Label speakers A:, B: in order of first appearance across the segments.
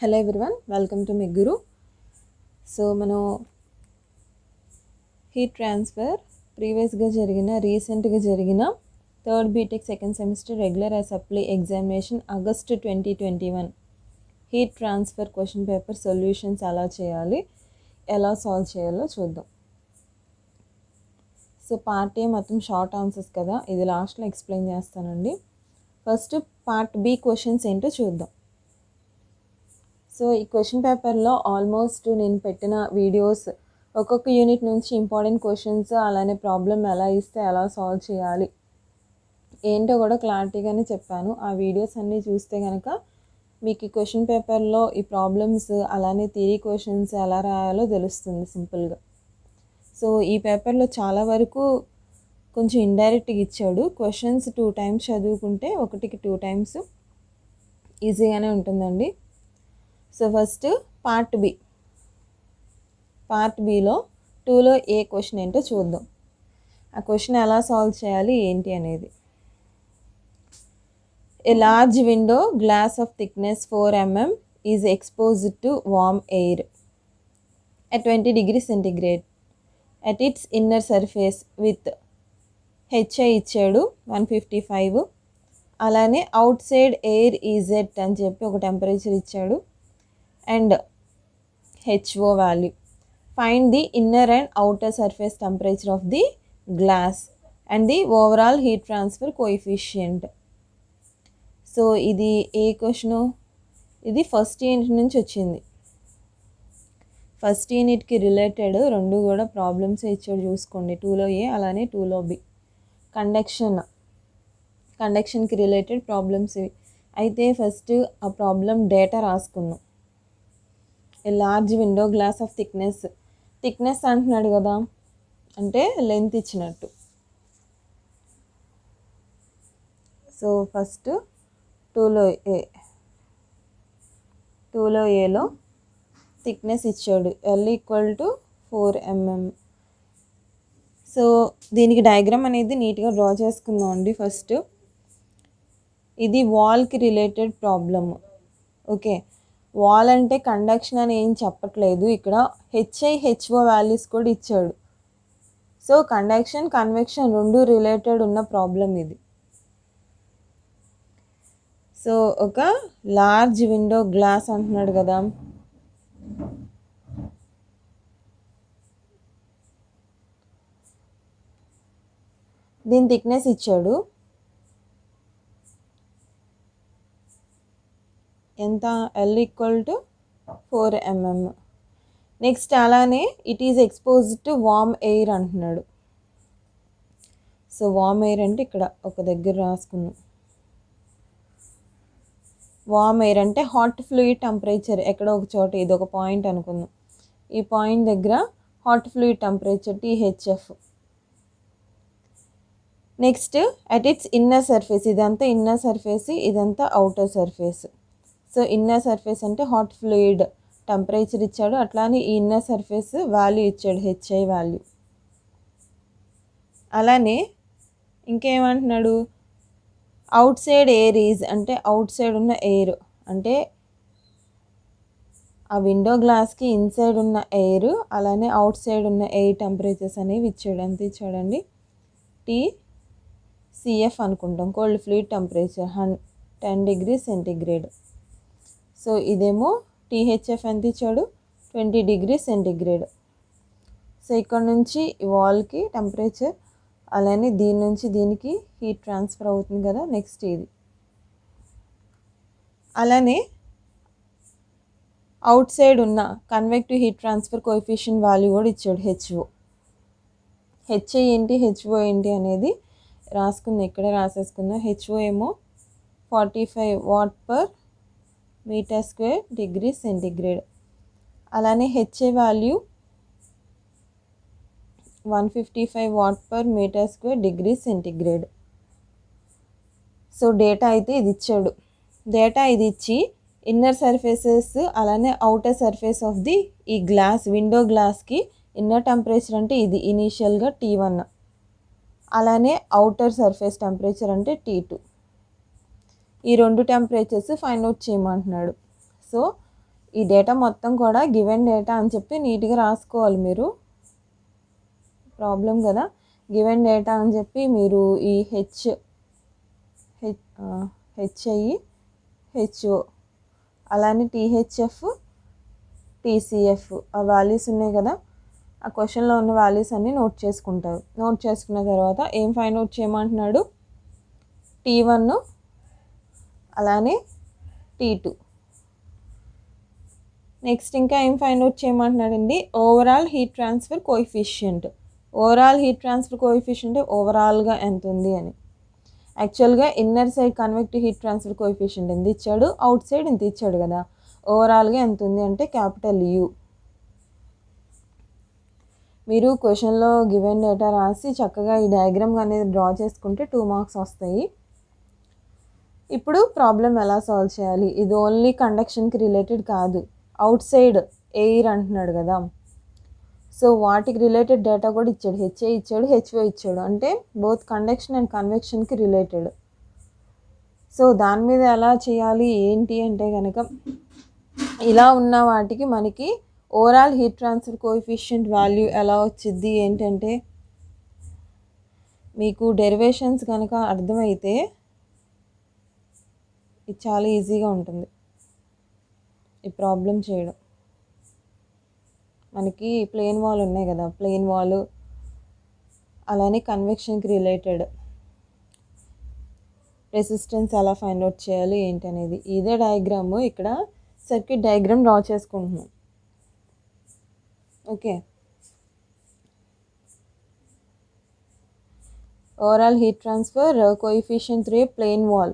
A: Hello everyone, welcome to మిగ్గురు. So మనం heat transfer రీసెంట్గా జరిగిన third BTech second semester regular supply examination August 2021 heat transfer question paper solutions ఎలా solve చేయాలో చూద్దాం. సో పార్ట్ ఏ మొత్తం షార్ట్ ఆన్సర్స్ కదా, ఇది లాస్ట్లో ఎక్స్ప్లెయిన్ చేస్తానండి. ఫస్ట్ పార్ట్ బి క్వశ్చన్స్ ఏంటో చూద్దాం. సో ఈ క్వశ్చన్ పేపర్లో ఆల్మోస్ట్ నేను పెట్టిన వీడియోస్ ఒక్కొక్క యూనిట్ నుంచి ఇంపార్టెంట్ క్వశ్చన్స్, అలానే ప్రాబ్లం ఎలా ఇస్తే ఎలా సాల్వ్ చేయాలి ఏంటో కూడా క్లారిటీగానే చెప్పాను. ఆ వీడియోస్ అన్నీ చూస్తే కనుక మీకు ఈ క్వశ్చన్ పేపర్లో ఈ ప్రాబ్లమ్స్ అలానే థియరీ క్వశ్చన్స్ ఎలా రాయాలో తెలుస్తుంది సింపుల్గా. సో ఈ పేపర్లో చాలా వరకు కొంచెం ఇండైరెక్ట్గా ఇచ్చాడు. క్వశ్చన్స్ 2 times చదువుకుంటే ఒకటికి 2 times ఈజీగానే ఉంటుందండి. సో ఫస్ట్ పార్ట్ బిలో 2లో ఏ క్వశ్చన్ ఏంటో చూద్దాం. ఆ క్వశ్చన్ ఎలా సాల్వ్ చేయాలి ఏంటి అనేది. A large window glass of thickness 4 mm is exposed to warm air at 20 degrees centigrade at its inner surface with HI ఇచ్చాడు 155. అలానే అవుట్ సైడ్ ఎయిర్ ఈజెట్ అని చెప్పి ఒక టెంపరేచర్ ఇచ్చాడు and HO value. Find the inner and outer surface temperature of the glass and the overall heat transfer coefficient. So ఇది ఏ question? ఇది first unit నుంచి వచ్చింది. ఫస్ట్ యూనిట్కి రిలేటెడ్ రెండు కూడా ప్రాబ్లమ్స్ ఇచ్చాడు చూసుకోండి. 2లో ఏ అలానే 2లో బి. కండక్షన్కి రిలేటెడ్ ప్రాబ్లమ్స్ ఇవి. అయితే ఫస్ట్ ఆ ప్రాబ్లం డేటా రాసుకుందాం. A large window glass of thickness అంటున్నాడు కదా, అంటే లెంత్ ఇచ్చినట్టు. సో ఫస్ట్ 2లో ఏలో థిక్నెస్ ఇచ్చాడు L = 4 mm. సో దీనికి డయాగ్రామ్ అనేది నీట్గా డ్రా చేసుకుందాం అండి. ఫస్ట్ ఇది వాల్కి రిలేటెడ్ ప్రాబ్లమ్. ఓకే, వాల్ అంటే కండక్షన్ అని ఏం చెప్పట్లేదు. ఇక్కడ HI HO వాల్యూస్ కూడా ఇచ్చాడు. సో కండక్షన్ కన్వెక్షన్ రెండు రిలేటెడ్ ఉన్న ప్రాబ్లం ఇది. సో ఒక లార్జ్ విండో గ్లాస్ అంటున్నాడు కదా, దీని థిక్నెస్ ఇచ్చాడు ఎంత? L = 4 mm. నెక్స్ట్ అలానే it is exposed to warm air అంటున్నాడు. సో వార్మ్ ఎయిర్ అంటే ఇక్కడ ఒక దగ్గర రాసుకున్నాం. వార్మ్ ఎయిర్ అంటే హాట్ ఫ్లూయిడ్ టెంపరేచర్ ఎక్కడో ఒక చోట, ఇది ఒక పాయింట్ అనుకుందాం. ఈ పాయింట్ దగ్గర hot fluid temperature THF. Next at its inner surface, ఇదంతా ఇన్నర్ సర్ఫేస్, ఇదంతా outer surface. So inner surface అంటే హాట్ ఫ్లూయిడ్ టెంపరేచర్ ఇచ్చాడు, అట్లానే ఈ ఇన్నర్ సర్ఫేస్ వాల్యూ ఇచ్చాడు HI వాల్యూ. అలానే ఇంకేమంటున్నాడు? అవుట్ సైడ్ ఎయిర్ ఈజ్ అంటే అవుట్ సైడ్ ఉన్న ఎయిర్ అంటే ఆ విండో గ్లాస్కి ఇన్సైడ్ ఉన్న ఎయిర్ అలానే అవుట్ సైడ్ ఉన్న ఎయిర్ టెంపరేచర్స్ అనేవి ఇచ్చాడు. ఎంత ఇచ్చాడండి? TCF అనుకుంటాం, cold fluid temperature 10 degrees centigrade. So ఇదేమో THF ఎంత ఇచ్చాడు? 20 degrees centigrade. సో ఇక్కడ నుంచి వాల్కి టెంపరేచర్, అలానే దీని నుంచి దీనికి హీట్ ట్రాన్స్ఫర్ అవుతుంది కదా. నెక్స్ట్ ఇది అలానే అవుట్ సైడ్ ఉన్న convective heat transfer coefficient value కూడా ఇచ్చాడు HO. HI ఏంటి HO ఏంటి అనేది రాసుకుందాం, ఇక్కడే రాసేసుకుందాం. HO ఏమో 45 Watt/m² degree centigrade. అలానే HI value 155 Watt/m² degree centigrade. So data అయితే ఇది ఇచ్చాడు. డేటా ఇది ఇచ్చి ఇన్నర్ సర్ఫేసెస్ అలానే అవుటర్ సర్ఫేస్ ఆఫ్ ది ఈ గ్లాస్ విండో గ్లాస్కి ఇన్నర్ టెంపరేచర్ అంటే ఇది ఇనీషియల్గా T1, అలానే అవుటర్ సర్ఫేస్ టెంపరేచర్ అంటే T2. ఈ రెండు టెంపరేచర్స్ ఫైండ్ అవుట్ చేయమంటున్నాడు. సో ఈ డేటా మొత్తం కూడా గివెన్ డేటా అని చెప్పి నీట్గా రాసుకోవాలి మీరు. ప్రాబ్లం కదా, గివెన్ డేటా అని చెప్పి మీరు ఈ హెచ్ఐ హెచ్ఓ అలానే టీహెచ్ఎఫ్ టీసీఎఫ్ ఆ వాల్యూస్ ఉన్నాయి కదా, ఆ క్వశ్చన్లో ఉన్న వాల్యూస్ అన్నీ నోట్ చేసుకుంటారు. నోట్ చేసుకున్న తర్వాత ఏం ఫైండ్ అవుట్ చేయమంటున్నాడు, T1 అలానే T2. నెక్స్ట్ ఇంకా ఏం ఫైండ్ అవుట్ చేయమంటున్నాడండి, overall heat transfer coefficient. Overall heat transfer coefficient ఓవరాల్గా ఎంత ఉంది అని. యాక్చువల్గా inner side convective heat transfer coefficient ఎంత ఇచ్చాడు, అవుట్ సైడ్ ఎంత ఇచ్చాడు కదా, ఓవరాల్గా ఎంత ఉంది అంటే క్యాపిటల్ U. మీరు క్వశ్చన్లో గివెన్ డేటా రాసి చక్కగా ఈ డయాగ్రామ్ అనేది డ్రా చేసుకుంటే 2 మార్క్స్ వస్తాయి. ఇప్పుడు ప్రాబ్లం ఎలా సాల్వ్ చేయాలి, ఇది ఓన్లీ కండక్షన్కి రిలేటెడ్ కాదు, అవుట్ సైడ్ ఎయిర్ అంటున్నాడు కదా, సో వాటికి రిలేటెడ్ డేటా కూడా ఇచ్చాడు. హెచ్ఏ ఇచ్చాడు, హెచ్ఓ ఇచ్చాడు, అంటే బోత్ కండక్షన్ అండ్ కన్వెక్షన్కి రిలేటెడ్. సో దాని మీద ఎలా చేయాలి ఏంటి అంటే కనుక, ఇలా ఉన్న వాటికి మనకి overall heat transfer coefficient value ఎలా వచ్చింది ఏంటంటే, మీకు డెరివేషన్స్ కనుక అర్థమైతే ఇది చాలా ఈజీగా ఉంటుంది ఈ ప్రాబ్లం చేయడం. మనకి ప్లేన్ వాల్ ఉన్నాయి కదా, ప్లేన్ వాల్ అలానే కన్వెక్షన్కి రిలేటెడ్ రెసిస్టెన్స్ ఎలా ఫైండ్ అవుట్ చేయాలి ఏంటి అనేది, ఇదే డయాగ్రామ్ ఇక్కడ సర్క్యూట్ డయాగ్రామ్ డ్రా చేసుకుంటున్నాం. Okay, overall heat transfer coefficient through plane wall.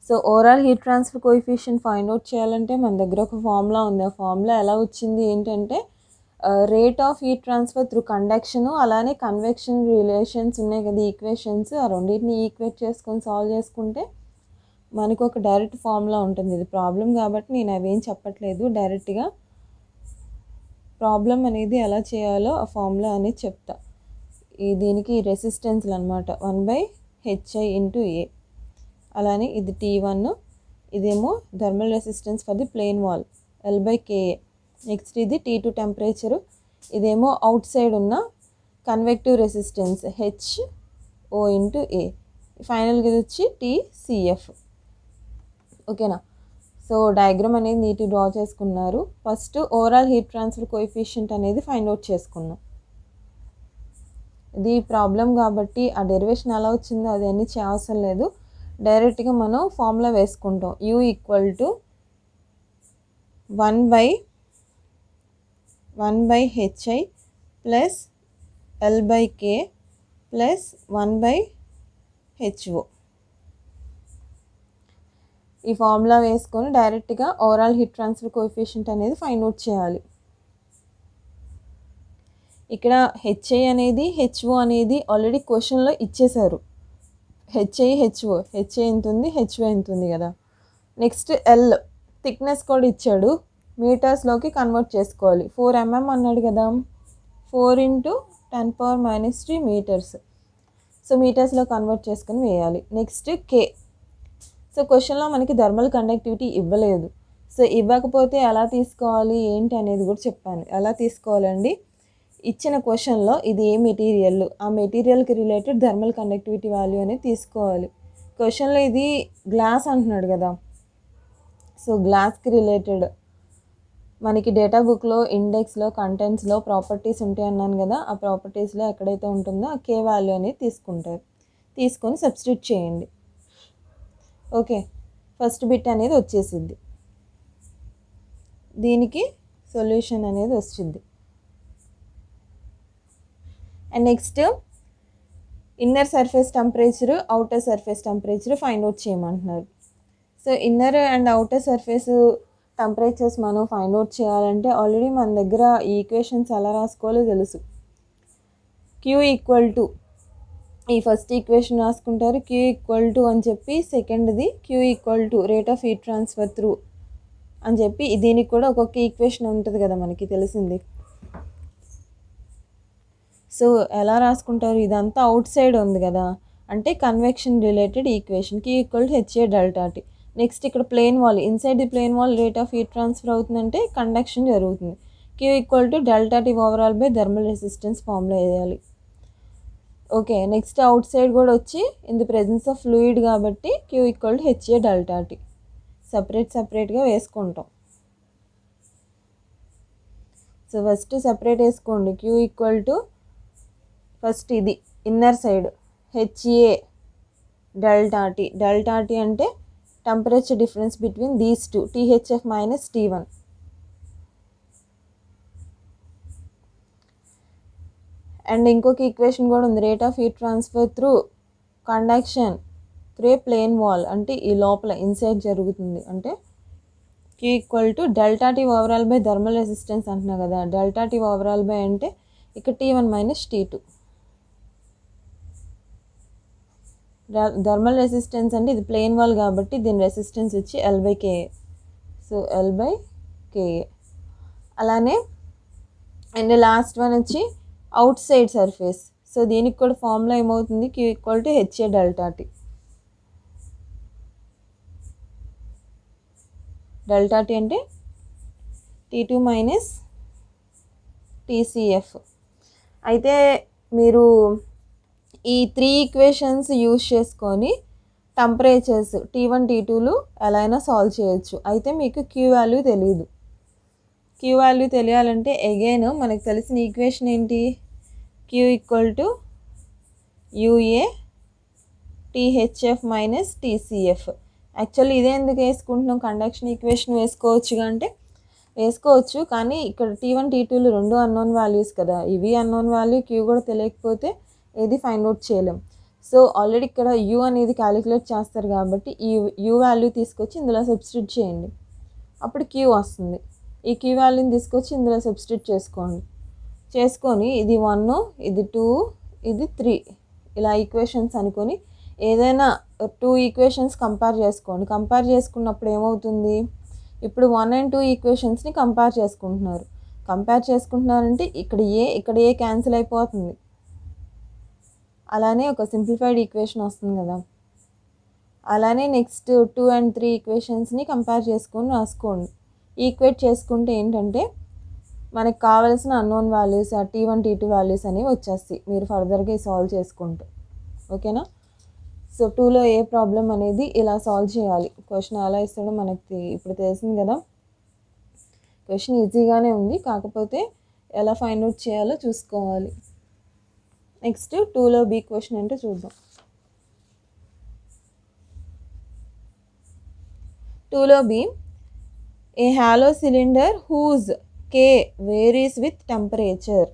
A: So overall heat transfer coefficient find out చేయాలంటే మన దగ్గర ఒక ఫార్ములా ఉంది. ఆ ఫార్ములా ఎలా వచ్చింది ఏంటంటే, rate of heat transfer through conduction అలానే కన్వెక్షన్ రిలేషన్స్ ఉన్నాయి కదా ఈక్వేషన్స్, ఆ రెండింటిని ఈక్వేట్ చేసుకొని సాల్వ్ చేసుకుంటే మనకు ఒక డైరెక్ట్ ఫార్ములా ఉంటుంది. ఇది ప్రాబ్లం కాబట్టి నేను అవేం చెప్పట్లేదు, డైరెక్ట్గా ప్రాబ్లం అనేది ఎలా చేయాలో ఆ ఫార్ములా అనేది చెప్తా. దీనికి రెసిస్టెన్స్లు అనమాట 1/HI × A. అలానే ఇది T1, ఇదేమో thermal resistance for the plane wall L/KA. Next ఇది T2 టెంపరేచరు, ఇదేమో అవుట్ సైడ్ ఉన్న కన్వెక్టివ్ రెసిస్టెన్స్ HO × A. ఫైనల్గా ఇది వచ్చి TCF. ఓకేనా, సో డయాగ్రామ్ అనేది నీట్గా డ్రా చేసుకున్నారు. First overall heat transfer coefficient అనేది ఫైండ్ అవుట్ చేసుకున్నాం. ఇది ప్రాబ్లం కాబట్టి ఆ డెరివేషన్ ఎలా వచ్చిందో అది అన్నీ చేయవసరం లేదు, డైరెక్ట్గా మనం ఫార్ములా వేసుకుంటాం. U = 1/HI + L/K + 1/HO. ఈ ఫార్ములా వేసుకొని డైరెక్ట్గా ఓవరాల్ హీట్ ట్రాన్స్ఫర్ కోఎఫిషియంట్ అనేది ఫైండ్ అవుట్ చేయాలి. ఇక్కడ హెచ్ఐ అనేది హెచ్ఓ అనేది ఆల్రెడీ క్వశ్చన్లో ఇచ్చేశారు. హెచ్ఐ ఎంత ఉంది, హెచ్ఓ ఎంత ఉంది కదా. నెక్స్ట్ ఎల్ థిక్నెస్ కూడా ఇచ్చాడు, మీటర్స్లోకి కన్వర్ట్ చేసుకోవాలి. 4 mm అన్నాడు కదా, 4 × 10⁻³ మీటర్స్. సో మీటర్స్లో కన్వర్ట్ చేసుకొని వేయాలి. నెక్స్ట్ కే. సో క్వశ్చన్లో మనకి థర్మల్ కండక్టివిటీ ఇవ్వలేదు, సో ఇవ్వకపోతే ఎలా తీసుకోవాలి ఏంటి అనేది కూడా చెప్పాను. ఎలా తీసుకోవాలండి, ఇచ్చిన క్వశ్చన్లో ఇది ఏ మెటీరియల్, ఆ మెటీరియల్కి రిలేటెడ్ థర్మల్ కండక్టివిటీ వాల్యూ అనేది తీసుకోవాలి. క్వశ్చన్లో ఇది గ్లాస్ అంటున్నాడు కదా, సో గ్లాస్కి రిలేటెడ్ మనకి డేటా బుక్లో ఇండెక్స్లో కంటెంట్స్లో ప్రాపర్టీస్ ఉంటాయి అన్నాను కదా, ఆ ప్రాపర్టీస్లో ఎక్కడైతే ఉంటుందో ఆ కే వాల్యూ అనేది తీసుకుంటారు. తీసుకొని సబ్స్టిట్యూట్ చేయండి. ఓకే, ఫస్ట్ బిట్ అనేది వచ్చేసిద్ది, దీనికి సొల్యూషన్ అనేది వచ్చింది. And next inner surface temperature, outer surface temperature find out చేయమంటున్నారు. So inner and outer surface temperatures మనం ఫైండ్ అవుట్ చేయాలంటే ఆల్రెడీ మన దగ్గర ఈ ఈక్వేషన్స్ ఎలా రాసుకోవాలో తెలుసు. Q = ఈ ఫస్ట్ ఈక్వేషన్ రాసుకుంటారు, Q = అని చెప్పి సెకండ్ది Q = rate of heat transfer through అని చెప్పి దీనికి కూడా ఒక్కొక్క ఈక్వేషన్ ఉంటుంది కదా మనకి తెలిసింది. సో ఎలా రాసుకుంటారు, ఇదంతా అవుట్ సైడ్ ఉంది కదా, అంటే convection related equation Q = HA ∆T. Next ఇక్కడ plane wall, inside the plane wall rate of heat transfer అవుతుందంటే కండక్షన్ జరుగుతుంది. Q equal to delta T overall by thermal resistance formula వేయాలి. ఓకే, నెక్స్ట్ అవుట్ సైడ్ కూడా వచ్చి in the presence of fluid కాబట్టి Q equal to HA delta T సపరేట్గా వేసుకుంటాం. So first separate వేసుకోండి. Q equal to first ఇది inner side HA delta tea అంటే temperature difference between these two, THF minus T1. And ఇంకొక equation కూడా ఉంది, rate of heat transfer through conduction through a plane wall, అంటే ఈ లోపల inside జరుగుతుంది. అంటే Q equal to delta T overall by thermal resistance అంటున్నా కదా, డెల్టా టీ ఓవరాల్ బై అంటే ఇక్కడ T1 minus T2. Thermal resistance అంటే ఇది ప్లేన్ వాల్ కాబట్టి దీని రెసిస్టెన్స్ వచ్చి L/KA. So L/KA. అలానే అండ్ లాస్ట్ వన్ వచ్చి అవుట్ సైడ్ సర్ఫేస్. సో దీనికి కూడా ఫార్ములా ఏమవుతుంది, Q equal to HA delta tea. Delta T అంటే T2 మైనస్ TCF. అయితే మీరు ఈ 3 ఈక్వేషన్స్ యూజ్ చేసుకొని టెంపరేచర్స్ T1 T2లు ఎలా అయినా సాల్వ్ చేయొచ్చు. అయితే మీకు Q వాల్యూ తెలియదు. Q వాల్యూ తెలియాలంటే అగైన్ మనకు తెలిసిన ఈక్వేషన్ ఏంటి, Q equal to UA THF minus TCF. Actually ఇదే ఎందుకు వేసుకుంటున్నాం, కండక్షన్ ఈక్వేషన్ వేసుకోవచ్చుగా అంటే వేసుకోవచ్చు, కానీ ఇక్కడ T1 T2లు రెండు అన్నోన్ వాల్యూస్ కదా, ఇవి అన్నోన్ వాల్యూ, Q కూడా తెలియకపోతే ఏది ఫైండ్ అవుట్ చేయలేం. సో ఆల్రెడీ ఇక్కడ U అనేది క్యాలిక్యులేట్ చేస్తారు కాబట్టి ఈ U వాల్యూ తీసుకొచ్చి ఇందులో సబ్స్టిట్యూట్ చేయండి, అప్పుడు Q వస్తుంది. ఈ Q వాల్యూని తీసుకొచ్చి ఇందులో సబ్స్టిట్యూట్ చేసుకొని ఇది 1, ఇది 2, ఇది 3 ఇలా ఈక్వేషన్స్ అనుకొని ఏదైనా 2 ఈక్వేషన్స్ కంపేర్ చేసుకోండి. కంపేర్ చేసుకున్నప్పుడు ఏమవుతుంది, ఇప్పుడు 1 and 2 ఈక్వేషన్స్ని కంపేర్ చేసుకుంటున్నారంటే ఇక్కడ ఏ క్యాన్సిల్ అయిపోతుంది, అలానే ఒక సింప్లిఫైడ్ ఈక్వేషన్ వస్తుంది కదా. అలానే నెక్స్ట్ 2 and 3 ఈక్వేషన్స్ని కంపేర్ చేసుకొని రాసుకోండి. ఈక్వేట్ చేసుకుంటే ఏంటంటే మనకు కావాల్సిన unknown values T1 T2 values అనేవి వచ్చేస్తాయి మీరు ఫర్దర్గా సాల్వ్ చేసుకుంటే. ఓకేనా. సో 2లో ఏ ప్రాబ్లం అనేది ఇలా సాల్వ్ చేయాలి. క్వశ్చన్ ఎలా ఇస్తాడో మనకి ఇప్పుడు తెలిసింది కదా. క్వశ్చన్ ఈజీగానే ఉంది, కాకపోతే ఎలా ఫైండ్ అవుట్ చేయాలో చూసుకోవాలి. నెక్స్ట్ 2లో B క్వశ్చన్ అంటే చూద్దాం. 2లో B, a hollow cylinder whose K varies with temperature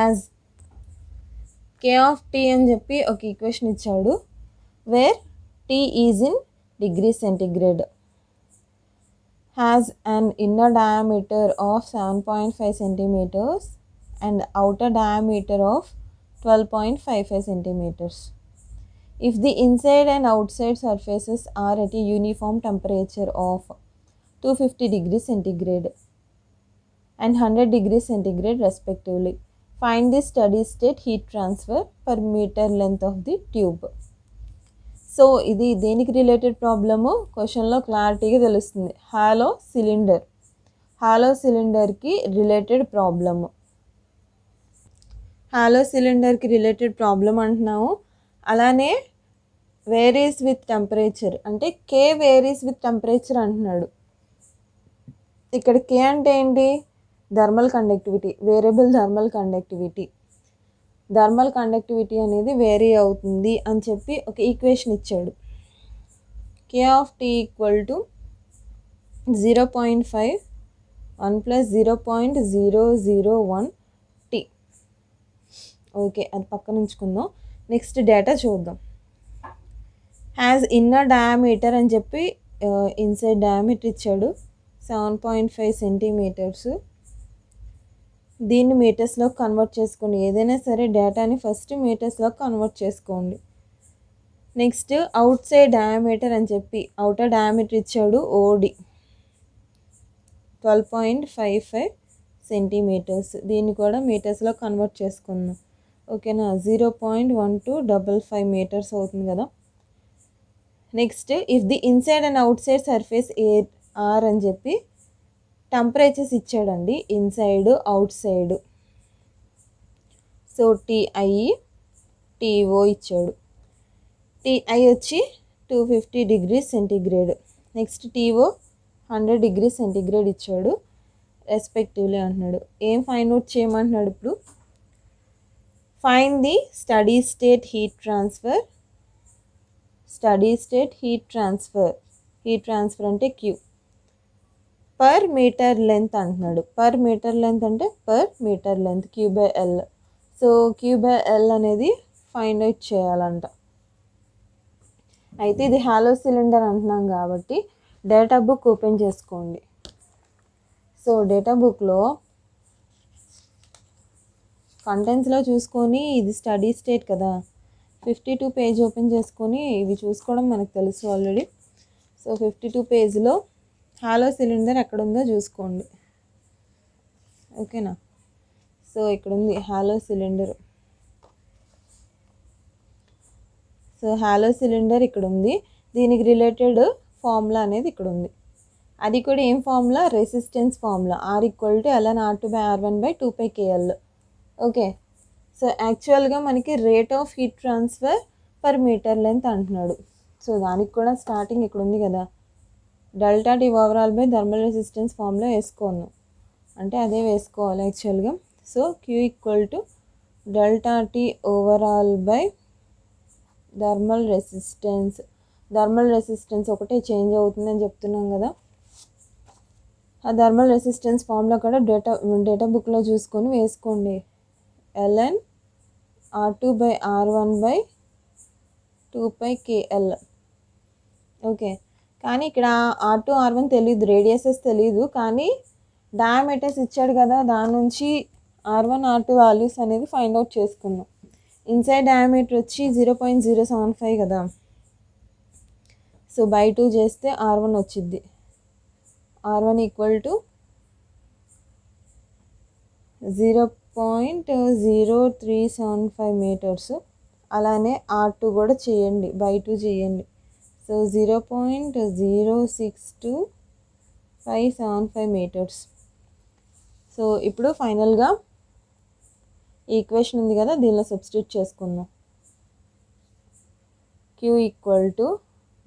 A: as K of T అని చెప్పి ఒక ఈక్వేషన్ ఇచ్చాడు, where T is in degree centigrade, has an inner diameter of 7.5 centimeters and outer diameter of 12.55 centimeters. If the inside and outside surfaces are at a uniform temperature of 250 degrees centigrade and 100 degrees centigrade respectively, find the steady state heat transfer per meter length of the tube. So ఇది దేనికి related problem క్వశ్చన్లో క్లారిటీగా తెలుస్తుంది. Hollow సిలిండర్కి related problem. Hollow సిలిండర్కి related problem అంటున్నాము. అలానే varies with temperature అంటే K వేరీస్ విత్ టెంపరేచర్ అంటున్నాడు. ఇక్కడ K అంటే ఏంటి, thermal conductivity, variable thermal conductivity. Thermal conductivity అనేది వేరీ అవుతుంది అని చెప్పి ఒక ఈక్వేషన్ ఇచ్చాడు. K of T equal to 0.5 1 + 0.001 T. Okay, అది పక్కన ఉంచుకుందాం. నెక్స్ట్ డేటా చూద్దాం. హ్యాజ్ ఇన్నర్ డయామీటర్ అని చెప్పి ఇన్సైడ్ డయామీటర్ ఇచ్చాడు 7.5 సెంటీమీటర్స్. దీన్ని మీటర్స్లో కన్వర్ట్ చేసుకోండి. ఏదైనా సరే డేటాని ఫస్ట్ మీటర్స్లో కన్వర్ట్ చేసుకోండి. నెక్స్ట్ అవుట్ సైడ్ డయామీటర్ అని చెప్పి అవుటర్ డయామీటర్ ఇచ్చాడు OD 12.55 సెంటీమీటర్స్. దీన్ని కూడా మీటర్స్లో కన్వర్ట్ చేసుకుందాం. ఓకేనా, 0.1255 మీటర్స్ అవుతుంది కదా. Next if the inside and outside surface air are అని చెప్పి టెంపరేచర్స్ ఇచ్చాడండి, inside outside. So T I T O ఇచ్చాడు. టిఐ వచ్చి 250 degrees centigrade, next T O 100 degrees centigrade ఇచ్చాడు రెస్పెక్టివ్లీ అంటున్నాడు. ఏం ఫైండ్ అవుట్ చేయమంటున్నాడు ఇప్పుడు? Find the study state heat transfer. Study state heat transfer అంటే క్యూ పర్ మీటర్ లెంత్ అంటున్నాడు. పర్ మీటర్ లెంత్ అంటే per metre length Q/L. So Q/L అనేది find out చేయాలంట. అయితే ఇది హాలో సిలిండర్ అంటున్నాం కాబట్టి డేటా బుక్ ఓపెన్ చేసుకోండి. సో డేటా బుక్లో కంటెంట్స్లో చూసుకొని ఇది స్టడీ స్టేట్ కదా, 52 పేజ్ ఓపెన్ చేసుకొని ఇది చూసుకోవడం మనకు తెలుసు ఆల్రెడీ. సో 52 పేజ్లో హాలో సిలిండర్ ఎక్కడ ఉందో చూసుకోండి, ఓకేనా. సో ఇక్కడ ఉంది hollow cylinder. So hollow cylinder ఇక్కడ ఉంది, దీనికి రిలేటెడ్ ఫార్ములా అనేది ఇక్కడ ఉంది. అది కూడా ఏం formula? Resistance formula, R=ln R2/R1/2πkL. Okay. So యాక్చువల్గా మనకి rate of heat transfer per metre length అంటున్నాడు. సో దానికి కూడా స్టార్టింగ్ ఇక్కడ ఉంది కదా, delta T overall by thermal resistance formula వేసుకోను అంటే అదే వేసుకోవాలి యాక్చువల్గా. So Q delta T overall by thermal resistance ఒకటే చేంజ్ అవుతుందని చెప్తున్నాం కదా. ఆ థర్మల్ రెసిస్టెన్స్ ఫార్ములా కూడా డేటా బుక్లో చూసుకొని వేసుకోండి. ln R2/R1/2πkL. ఓకే. కానీ ఇక్కడ R2 R1 తెలియదు, రేడియసెస్ తెలియదు, కానీ డయామీటర్స్ ఇచ్చాడు కదా, దాని నుంచి R1 R2 వాల్యూస్ అనేది ఫైండ్ అవుట్ చేసుకుందాం. ఇన్సైడ్ డయామీటర్ వచ్చి 0.075 కదా, సో బై 2 చేస్తే R1 వచ్చింది. R1 = 0.0375 metres. అలానే R2 కూడా చేయండి, బై 2 చేయండి. So 0.06275 metres. సో ఇప్పుడు ఫైనల్గా ఈక్వేషన్ ఉంది కదా, దీనిలో సబ్స్టిట్యూట్ చేసుకుందాం. Q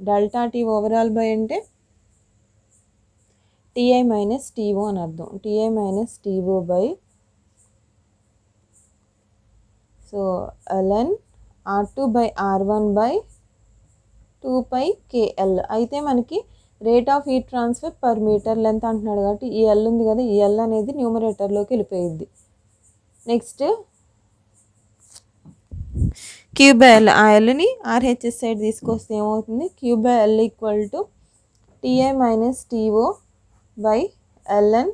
A: delta T overall by అంటే టిఐ మైనస్ టీఓ అని అర్థం. TI minus TO by so ln R2/R1/2πkL. అయితే మనకి rate of heat transfer per metre length అంటున్నాడు కాబట్టి ఈ ఎల్ ఉంది కదా, ఈ ఎల్ అనేది న్యూమరేటర్లోకి వెళ్ళిపోయింది. నెక్స్ట్ Q/L, ఆ ఎల్ని RHS సైడ్ తీసుకొస్తే ఏమవుతుంది? Q/L TI minus TO by ln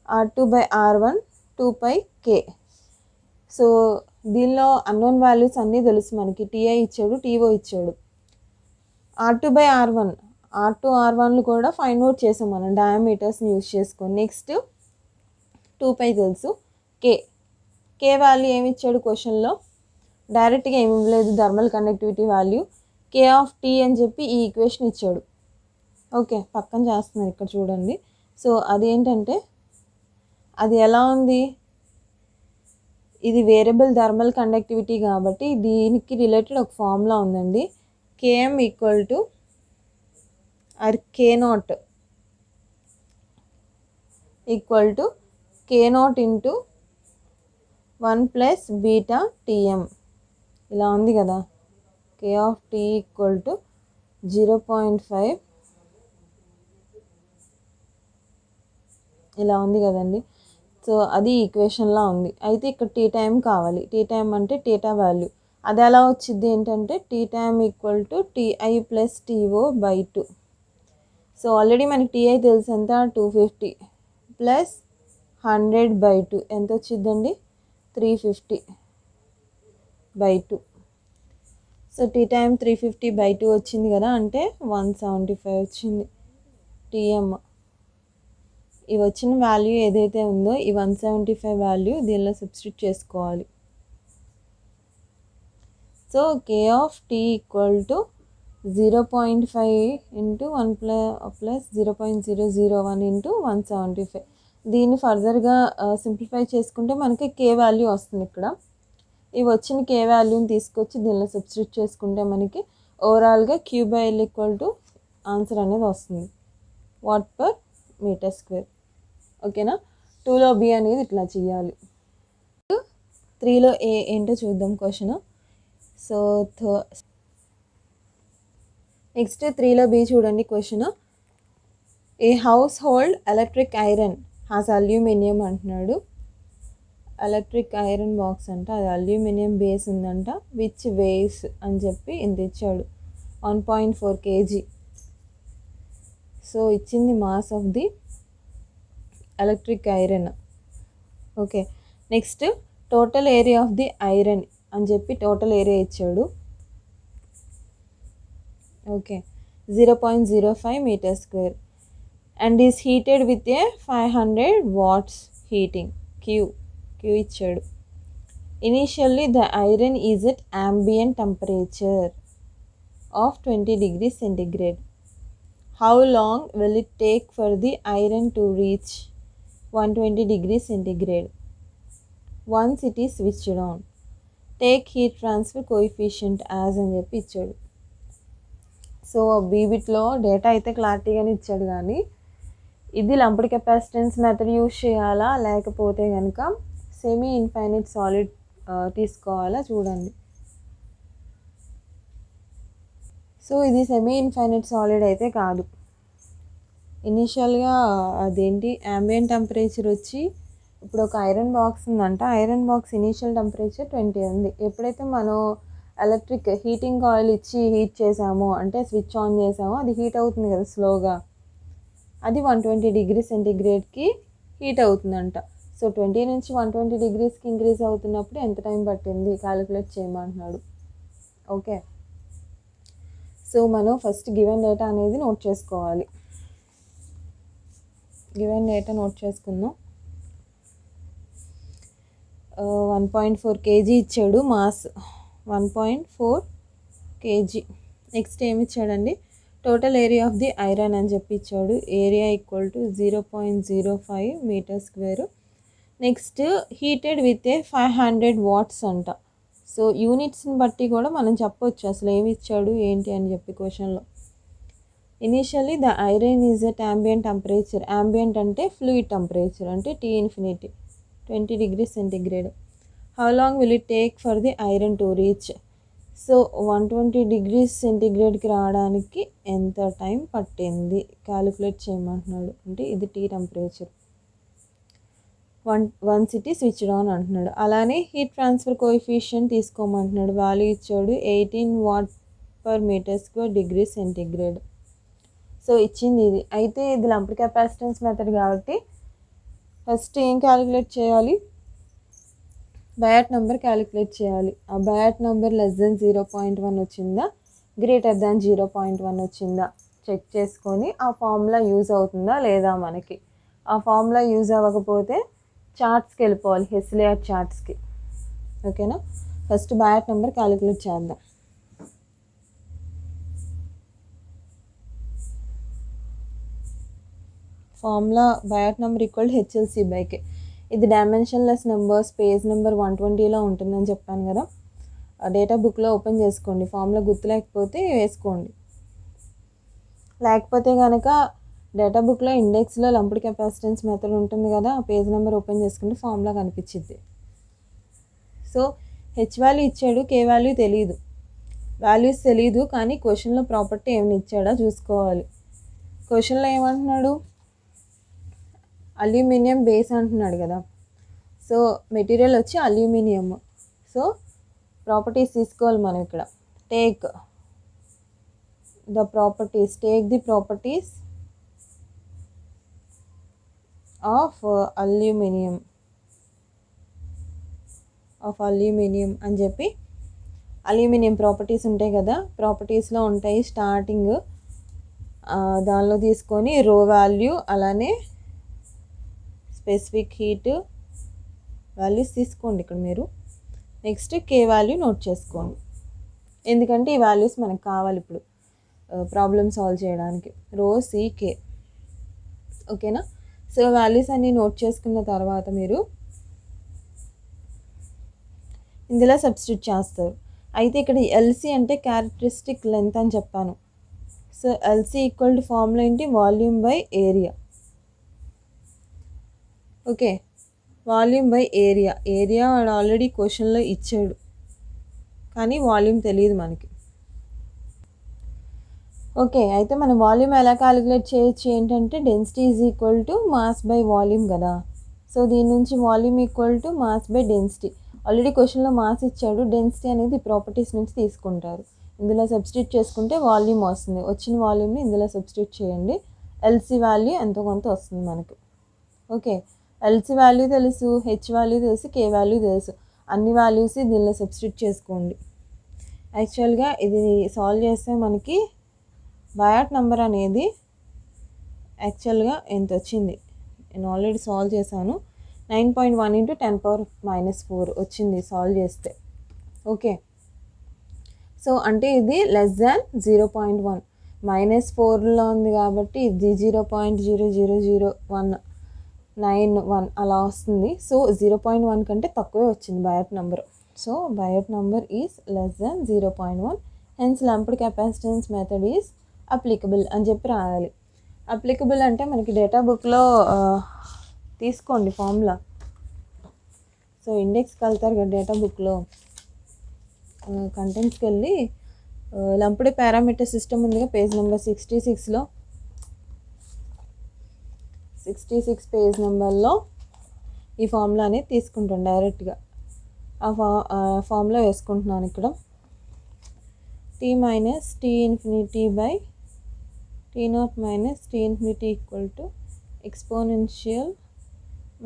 A: R2/R1/2πk. So దీనిలో అన్నోన్ వాల్యూస్ అన్నీ తెలుసు మనకి, టిఐ ఇచ్చాడు, టీఓ ఇచ్చాడు. R2/R1 R2/R1లు కూడా ఫైండ్ అవుట్ చేసాం మనం డయామీటర్స్ని యూజ్ చేసుకొని. నెక్స్ట్ 2π తెలుసు. కే వాల్యూ ఏమి ఇచ్చాడు క్వశ్చన్లో? డైరెక్ట్గా ఏమి ఇవ్వలేదు, థర్మల్ కండక్టివిటీ వాల్యూ K అని చెప్పి ఈ ఈక్వేషన్ ఇచ్చాడు. ఓకే, పక్కన చేస్తున్నాను ఇక్కడ చూడండి. సో అదేంటంటే అది ఎలా ఉంది, ఇది వేరియబుల్ థర్మల్ కండక్టివిటీ కాబట్టి దీనికి రిలేటెడ్ ఒక ఫార్ములా ఉందండి. Km K0 into 1 plus beta TM. ఇలా ఉంది కదా, K 0.5 ఇలా ఉంది కదండి. సో అది ఈక్వేషన్లా ఉంది. అయితే ఇక్కడ టీ టైం కావాలి. టీ టైం అంటే టీటా వాల్యూ, అది ఎలా వచ్చింది ఏంటంటే T time TI plus TO by 2. So already మనకి టీఐ తెలుసు ఎంత, 250 ప్లస్ 100/2 ఎంత వచ్చిందండి? 350/2. సో టీ టైం 350/2 వచ్చింది కదా, అంటే 175 వచ్చింది టీఎం. ఇవి వచ్చిన వాల్యూ ఏదైతే ఉందో ఈ 175 వాల్యూ దీనిలో సబ్స్టిట్యూట్ చేసుకోవాలి. So K 0.5 into 1 plus 0.001 into 175. దీన్ని ఫర్దర్గా సింప్లిఫై చేసుకుంటే మనకి కే వాల్యూ వస్తుంది. ఇక్కడ ఇవి వచ్చిన కే వాల్యూని తీసుకొచ్చి దీనిలో సబ్స్టిట్యూట్ చేసుకుంటే మనకి ఓవరాల్గా క్యూబైల్ ఈక్వల్ టు ఆన్సర్ అనేది వస్తుంది, వాట్ పర్ మీటర్ స్క్వేర్. ఓకేనా. 2లో బి అనేది ఇట్లా చేయాలి. 3లో ఏ ఏంటో చూద్దాం క్వశ్చన్. సో నెక్స్ట్ 3లో బి చూడండి question. A household electric iron has aluminium అంటున్నాడు. ఎలక్ట్రిక్ ఐరన్ బాక్స్ అంట, అది అల్యూమినియం బేస్ ఉందంట, విచ్ వేస్ అని చెప్పి ఇంత ఇచ్చాడు 1.4 kg. సో ఇచ్చింది mass of the electric iron. Okay. Next total area of the iron అని చెప్పి టోటల్ ఏరియా ఇచ్చాడు. Okay. 0.05 metre square and is heated with a 500 watts heating. Q ఇచ్చాడు. Initially the iron is at ambient temperature of 20 degrees centigrade. How long will it take for the iron to reach 120 degrees centigrade once it is switched on? Take heat transfer coefficient as అని చెప్పి ఇచ్చాడు. So బీబిట్లో data అయితే క్లారిటీగానే ఇచ్చాడు, కానీ ఇది lumped capacitance method use చేయాలా లేకపోతే కనుక సెమీ ఇన్ఫైనైట్ సాలిడ్ తీసుకోవాలా చూడండి. సో ఇది సెమీ ఇన్ఫైనైట్ సాలిడ్ అయితే కాదు. ఇనీషియల్గా అదేంటి ambient టెంపరేచర్ వచ్చి ఇప్పుడు ఒక ఐరన్ బాక్స్ ఉందంట, ఐరన్ బాక్స్ ఇనీషియల్ టెంపరేచర్ 20 ఉంది. ఎప్పుడైతే మనం ఎలక్ట్రిక్ హీటింగ్ కాయిల్ ఇచ్చి హీట్ చేసామో అంటే స్విచ్ ఆన్ చేసామో అది హీట్ అవుతుంది కదా స్లోగా, అది 120 degrees సెంటిగ్రేడ్కి హీట్ అవుతుందంట. సో 20 నుంచి 120 degreesకి ఇంక్రీజ్ అవుతున్నప్పుడు ఎంత టైం పట్టింది క్యాలిక్యులేట్ చేయమంటున్నాడు. ఓకే. సో మనం ఫస్ట్ గివెన్ డేటా అనేది నోట్ చేసుకోవాలి. గివెన్ డేటా నోట్ చేసుకుందాం. 1.4 kg ఇచ్చాడు మాస్, 1.4 kg. నెక్స్ట్ ఏమి ఇచ్చాడండి, total area of the iron అని చెప్పి ఇచ్చాడు. Area equal to 0.05 metre square. Next heated with a 500 watts అంట. సో యూనిట్స్ని బట్టి కూడా మనం చెప్పొచ్చు అసలు ఏమి ఇచ్చాడు ఏంటి అని చెప్పి క్వశ్చన్లో. Initially the iron is at ambient temperature. ambient అంటే ఫ్లూయిడ్ టెంపరేచర్ అంటే T infinity 20 degrees centigrade. How long will it take for the iron to reach. So 120 degrees centigradeకి రావడానికి ఎంత టైం పట్టింది క్యాలిక్యులేట్ చేయమంటున్నాడు. అంటే ఇది T temperature, once it switched on అంటున్నాడు. అలానే హీట్ ట్రాన్స్ఫర్ కోఎఫిషియంట్ తీసుకోమంటున్నాడు. వాల్యూ ఇచ్చాడు 18 watt per meter square degree centigrade. So ఇచ్చింది ఇది. అయితే ఇది లంప్డ్ కెపాసిటెన్స్ మెథడ్ కాబట్టి ఫస్ట్ ఏం క్యాలిక్యులేట్ చేయాలి, బయాట్ నెంబర్ క్యాలిక్యులేట్ చేయాలి. ఆ బయాట్ నెంబర్ లెస్ దెన్ 0.1 వచ్చిందా గ్రేటర్ దాన్ 0.1 వచ్చిందా చెక్ చేసుకొని ఆ ఫార్ములా యూజ్ అవుతుందా లేదా మనకి. ఆ ఫార్ములా యూజ్ అవ్వకపోతే చార్ట్స్కి వెళ్ళిపోవాలి, హెస్లియర్ చార్ట్స్కి. ఓకేనా. ఫస్ట్ బయాట్ నెంబర్ క్యాలిక్యులేట్ చేద్దాం. Formula biot number equal HLC/K. ఇది డైమెన్షన్లెస్ నెంబర్స్, పేజ్ నెంబర్ 120లో ఉంటుందని చెప్పాను కదా. డేటా బుక్లో ఓపెన్ చేసుకోండి, ఫార్ములా గుర్తు లేకపోతే వేసుకోండి. లేకపోతే కనుక డేటా బుక్లో ఇండెక్స్లో లంప్డ్ కెపాసిటెన్స్ మెథడ్ ఉంటుంది కదా, ఆ పేజ్ నెంబర్ ఓపెన్ చేసుకుంటే ఫార్ములా కనిపించింది. సో హెచ్ వాల్యూ ఇచ్చాడు, కే వాల్యూ తెలియదు, వాల్యూస్ తెలియదు, కానీ క్వశ్చన్లో ప్రాపర్టీ ఏమైనా ఇచ్చాడా చూసుకోవాలి. క్వశ్చన్లో ఏమంటున్నాడు, అల్యూమినియం బేస్ అంటున్నాడు కదా. సో మెటీరియల్ వచ్చి అల్యూమినియం. సో ప్రాపర్టీస్ తీసుకోవాలి మనం ఇక్కడ. Take the properties of aluminium అని చెప్పి అల్యూమినియం ప్రాపర్టీస్ ఉంటాయి కదా, ప్రాపర్టీస్లో ఉంటాయి స్టార్టింగ్ దానిలో తీసుకొని రో వాల్యూ అలానే స్పెసిఫిక్ హీట్ వాల్యూస్ తీసుకోండి ఇక్కడ మీరు. నెక్స్ట్ కే వాల్యూ నోట్ చేసుకోండి, ఎందుకంటే ఈ వాల్యూస్ మనకు కావాలి ఇప్పుడు. ప్రాబ్లమ్ సాల్వ్ చేయడానికి. రో సికే. ఓకేనా. సో వాల్యూస్ అన్నీ నోట్ చేసుకున్న తర్వాత మీరు ఇందులో సబ్స్టిట్యూట్ చేస్తారు. అయితే ఇక్కడ ఎల్సి అంటే క్యారెక్టరిస్టిక్ లెంత్ అని చెప్పాను. So LC equal to formula ఏంటి, volume by area. Okay, volume by area. Area వాడు ఆల్రెడీ క్వశ్చన్లో ఇచ్చాడు, కానీ వాల్యూమ్ తెలియదు మనకి. ఓకే, అయితే మనం వాల్యూమ్ ఎలా క్యాలిక్యులేట్ చేయొచ్చు ఏంటంటే density is equal to mass by volume కదా. సో దీని నుంచి volume equal to mass by density. Already క్వశ్చన్లో మాస్ ఇచ్చాడు, డెన్సిటీ అనేది ప్రాపర్టీస్ నుంచి తీసుకుంటారు. ఇందులో సబ్స్టిట్యూట్ చేసుకుంటే వాల్యూమ్ వస్తుంది. వచ్చిన వాల్యూమ్ని ఇందులో సబ్స్టిట్యూట్ చేయండి. ఎల్సి వాల్యూ ఎంతో కొంత వస్తుంది మనకు. ఓకే, ఎల్సి వాల్యూ తెలుసు, హెచ్ వాల్యూ తెలుసు, కే వాల్యూ తెలుసు. అన్ని వాల్యూస్ దీనిలో సబ్స్టిట్యూట్ చేసుకోండి. యాక్చువల్గా ఇది సాల్వ్ చేస్తే మనకి బయాట్ నెంబర్ అనేది యాక్చువల్గా ఎంత వచ్చింది, నేను ఆల్రెడీ సాల్వ్ చేశాను. 9.1 × 10⁻⁻4 వచ్చింది సాల్వ్ చేస్తే. ఓకే, సో అంటే ఇది లెస్ దాన్ 0.1. -4లో ఉంది కాబట్టి ఇది 0.0000191 అలా వస్తుంది. సో 0.1 కంటే తక్కువే వచ్చింది biot number. So biot number is less than 0.1. Hence lumped capacitance method is applicable అని చెప్పి రాయాలి. అప్లికబుల్ అంటే మనకి డేటా బుక్లో తీసుకోండి ఫార్ములా. సో ఇండెక్స్కి వెళ్తారు కదా డేటా బుక్లో, కంటెంట్స్కి వెళ్ళి లంప్డ్ పారామీటర్ సిస్టమ్ ఉందిగా పేజ్ నెంబర్ 66లో, 66 పేజ్ నెంబర్లో ఈ ఫార్ములా అనేది తీసుకుంటాను డైరెక్ట్గా. ఆ ఫార్ములా వేసుకుంటున్నాను ఇక్కడ. t minus T infinity by t0 minus T infinity equal to exponential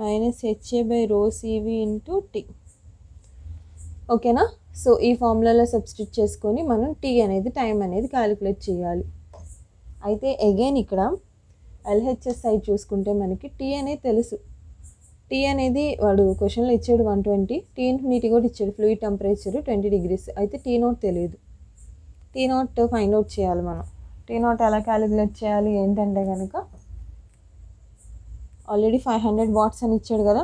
A: minus HA by rho CV into T. ఓకేనా. సో ఈ ఫార్ములాలో సబ్స్టిట్యూట్ చేసుకొని మనం టీ అనేది టైం అనేది క్యాలిక్యులేట్ చేయాలి. అయితే అగైన్ ఇక్కడ ఎల్హెచ్ఎస్ సైడ్ చూసుకుంటే మనకి టీ అనేది తెలుసు. టీ అనేది వాడు క్వశ్చన్లో ఇచ్చాడు 120, టీ ఇన్ఫినిటీ కూడా ఇచ్చాడు, ఫ్లూయిడ్ టెంపరేచర్ 20 degrees. అయితే T0 తెలియదు. T0 ఫైండ్ అవుట్ చేయాలి మనం. T0 ఎలా క్యాలిక్యులేట్ చేయాలి ఏంటంటే కనుక ఆల్రెడీ 500 watts అని ఇచ్చాడు కదా.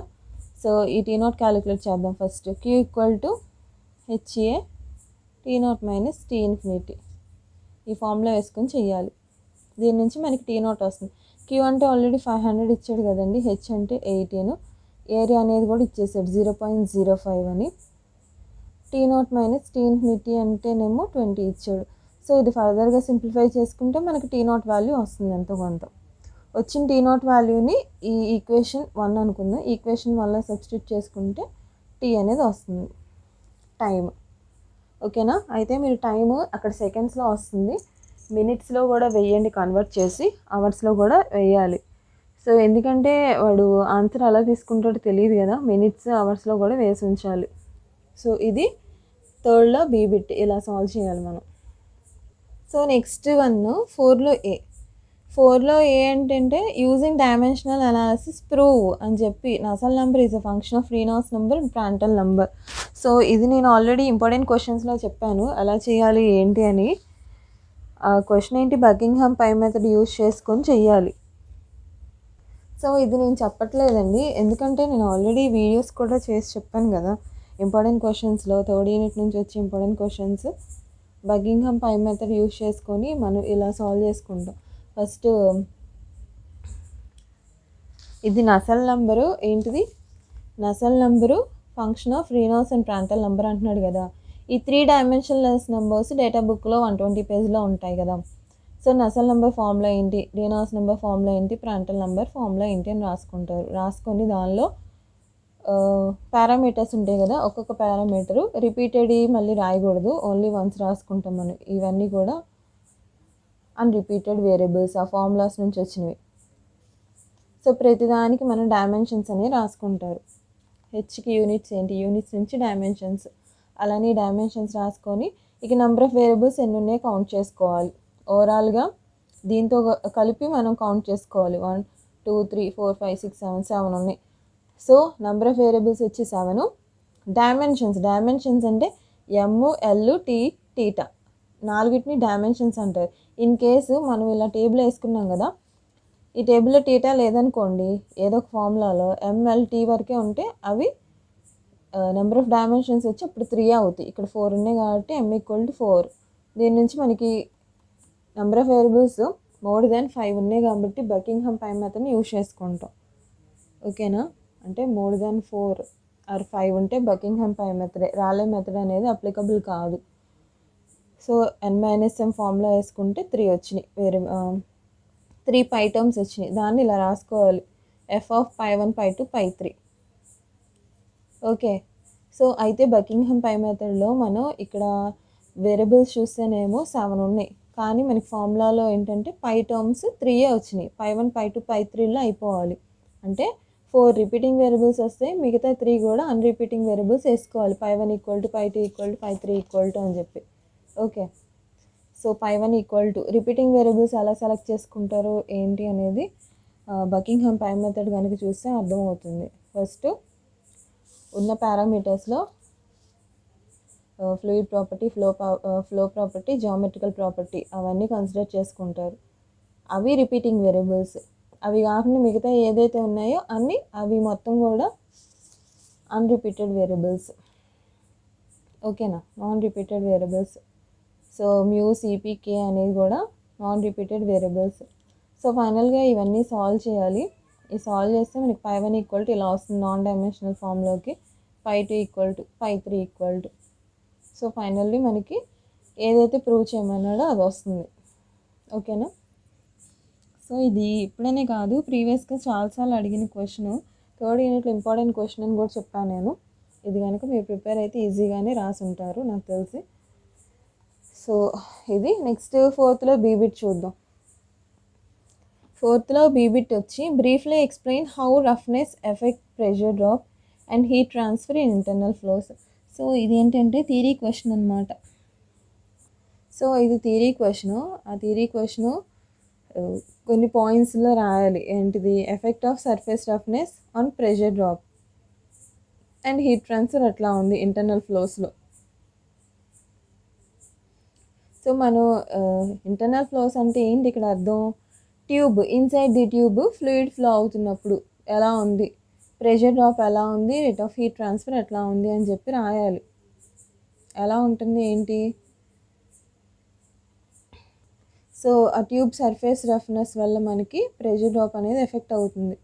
A: సో ఈ T0 క్యాలిక్యులేట్ చేద్దాం first. Q equal to HA T0 minus T infinity. ఈ ఫార్ములా వేసుకొని చెయ్యాలి. దీని నుంచి మనకి T0 వస్తుంది. Q అంటే ఆల్రెడీ 500 ఇచ్చాడు కదండి, హెచ్ అంటే 18, ఏరియా అనేది కూడా ఇచ్చేసాడు 0.05 అని. T0 మైనస్ టీ ఇన్ఫినిటీ అంటేనేమో 20 ఇచ్చాడు. సో ఇది ఫర్దర్గా సింప్లిఫై చేసుకుంటే మనకి T0 వాల్యూ వస్తుంది ఎంతో కొంత. వచ్చిన T0 వాల్యూని ఈ ఈక్వేషన్ 1 అనుకుందాం, ఈక్వేషన్ 1లో సబ్స్టిట్యూట్ చేసుకుంటే టీ అనేది వస్తుంది, టైం. ఓకేనా. అయితే మీరు టైము అక్కడ సెకండ్స్లో వస్తుంది, మినిట్స్లో కూడా వేయండి, కన్వర్ట్ చేసి అవర్స్లో కూడా వేయాలి. సో ఎందుకంటే వాడు ఆన్సర్ అలా తీసుకుంటాడో తెలియదు కదా, మినిట్స్ అవర్స్లో కూడా వేసి ఉంచాలి. సో ఇది థర్డ్లో బీ బిట్ ఇలా సాల్వ్ చేయాలి మనం. సో నెక్స్ట్ వన్ 4లో ఏ. 4లో ఏ ఏంటంటే యూజింగ్ డైమెన్షనల్ అనాలిసిస్ ప్రూవ్ అని చెప్పి Nusselt number is a function of Reynolds number and Prandtl number. So ఇది నేను ఆల్రెడీ ఇంపార్టెంట్ క్వశ్చన్స్లో చెప్పాను ఎలా చేయాలి ఏంటి అని. ఆ క్వశ్చన్ ఏంటి, బకింగ్హామ్ పై మెథడ్ యూజ్ చేసుకొని చెయ్యాలి. సో ఇది నేను చెప్పట్లేదండి, ఎందుకంటే నేను ఆల్రెడీ వీడియోస్ కూడా చేసి చెప్పాను కదా ఇంపార్టెంట్ క్వశ్చన్స్లో. థర్డ్ యూనిట్ నుంచి వచ్చే important questions Buckingham pi method use చేసుకొని మనం ఇలా సాల్వ్ చేసుకుంటాం. ఫస్ట్ ఇది నసల్ నెంబరు ఏంటిది, Nusselt number function of Reynolds and Prandtl number అంటున్నాడు కదా. ఈ 3 డైమెన్షనల్ నెంబర్స్ డేటా బుక్లో 120 పేజ్లో ఉంటాయి కదా. సో నసల్ నెంబర్ ఫార్ములా ఏంటి, రీనాల్డ్స్ నెంబర్ ఫార్ములా ఏంటి, ప్రాంటల్ నెంబర్ ఫార్ములా ఏంటి అని రాసుకుంటారు. రాసుకొని దానిలో పారామీటర్స్ ఉంటాయి కదా, ఒక్కొక్క పారామీటరు రిపీటెడ్ మళ్ళీ రాయకూడదు, ఓన్లీ వన్స్ రాసుకుంటాం మనం. ఇవన్నీ కూడా అన్రిపీటెడ్ వేరియబుల్స్ ఆ ఫార్ములాస్ నుంచి వచ్చినవి. సో ప్రతిదానికి మనం డైమెన్షన్స్ అనేవి రాసుకుంటారు. హెచ్కి యూనిట్స్ ఏంటి, యూనిట్స్ నుంచి డైమెన్షన్స్, అలానే డైమెన్షన్స్ రాసుకొని ఇక నెంబర్ ఆఫ్ వేరియబుల్స్ ఎన్ని ఉన్నాయో కౌంట్ చేసుకోవాలి. ఓవరాల్గా దీంతో కలిపి మనం కౌంట్ చేసుకోవాలి. 1 2 3 4 5 6 7 7 ఉన్నాయి. సో నెంబర్ ఆఫ్ వేరియబుల్స్ వచ్చి 7. డైమెన్షన్స్ అంటే M L T theta 4 dimensions అంటారు. ఇన్ కేసు మనం ఇలా టేబుల్ వేసుకున్నాం కదా, ఈ టేబుల్లో టీటా లేదనుకోండి, ఏదో ఒక ఫార్ములాలో ఎంఎల్టీ వరకే ఉంటే అవి నెంబర్ ఆఫ్ డైమెన్షన్స్ వచ్చి అప్పుడు 3 అవుతాయి. ఇక్కడ 4 ఉన్నాయి కాబట్టి m=4. దీని నుంచి మనకి number of variables more than 5 ఉన్నాయి కాబట్టి బకింగ్హామ్ పై మెథడ్ని యూజ్ చేసుకుంటాం. ఓకేనా, అంటే మోర్ దెన్ 4 ఆర్ 5 ఉంటే బకింగ్హామ్ పై మెథడ్, రాలే మెథడ్ అనేది అప్లికబుల్ కాదు. సో n-m ఫార్ములా వేసుకుంటే 3 వచ్చినాయి, వేరే 3 పై టర్మ్స్ వచ్చినాయి. దాన్ని ఇలా రాసుకోవాలి, f(π1, π2, π3). ఓకే, సో అయితే బకింగ్హామ్ పై మెథడ్లో మనం ఇక్కడ వేరియబుల్స్ చూస్తేనేమో 7 ఉన్నాయి, కానీ మనకి ఫార్ములాలో ఏంటంటే పై టర్మ్స్ 3 వచ్చినాయి. π1, π2, π3లో అయిపోవాలి. అంటే 4 రిపీటింగ్ వేరియబుల్స్ వస్తాయి, మిగతా 3 కూడా అన్రిపీటింగ్ వేరియబుల్స్ వేసుకోవాలి. π1 = π2 = π3 అని చెప్పి. ఓకే, సో π1 = రిపీటింగ్ వేరియబుల్స్ ఎలా సెలెక్ట్ చేసుకుంటారో ఏంటి అనేది బకింగ్హామ్ పై మెథడ్ కనుక చూస్తే అర్థమవుతుంది. ఫస్ట్ ఉన్న పారామీటర్స్లో fluid property, flow property, geometrical property అవన్నీ కన్సిడర్ చేసుకుంటారు. అవి రిపీటింగ్ వేరియబుల్స్. అవి కాకుండా మిగతా ఏదైతే ఉన్నాయో అవి మొత్తం కూడా అన్రిపీటెడ్ వేరియబుల్స్. ఓకేనా, non repeated variables. So mu, CP, K అనేది కూడా నాన్ రిపీటెడ్ వేరియబుల్స్. సో ఫైనల్గా ఇవన్నీ సాల్వ్ చేయాలి. ఈ సాల్వ్ చేస్తే మనకి π1 = ఇలా వస్తుంది నాన్ డైమెన్షనల్ ఫామ్లోకి, π2 = π3 . సో ఫైనల్లీ మనకి ఏదైతే ప్రూవ్ చేయమన్నాడో అది వస్తుంది. ఓకేనా, సో ఇది ఇప్పుడనే కాదు, ప్రీవియస్గా చాలాసార్లు అడిగిన క్వశ్చన్, 3rd యూనిట్లో ఇంపార్టెంట్ క్వశ్చన్ అని కూడా చెప్పాను నేను. ఇది కనుక మీరు ప్రిపేర్ అయితే ఈజీగానే రాసి ఉంటారు నాకు తెలిసి. సో ఇది నెక్స్ట్ 4thలో బీబిట్ చూద్దాం. 4thలో బీబిట్ వచ్చి briefly explain how roughness effect pressure drop and heat transfer in internal flows. So ఇది ఏంటంటే థియరీ క్వశ్చన్ అనమాట. సో ఇది థియరీ క్వశ్చను. ఆ థియరీ క్వశ్చను కొన్ని పాయింట్స్లో రాయాలి. ఏంటిది, effect of surface roughness on pressure drop and heat transfer ఎట్లా ఉంది ఇంటర్నల్ ఫ్లోస్లో. సో మనం ఇంటర్నల్ ఫ్లోస్ అంటే ఏంటి ఇక్కడ అర్థం, tube, inside the tube fluid flow అవుతున్నప్పుడు ఎలా ఉంది, ప్రెషర్ డ్రాప్ ఎలా ఉంది, రేట్ ఆఫ్ హీట్ ట్రాన్స్ఫర్ ఎట్లా ఉంది అని చెప్పి రాయాలి. ఎలా ఉంటుంది ఏంటి, సో ఆ ట్యూబ్ సర్ఫేస్ రఫ్నెస్ వల్ల మనకి ప్రెషర్ డ్రాప్ అనేది ఎఫెక్ట్ అవుతుంది.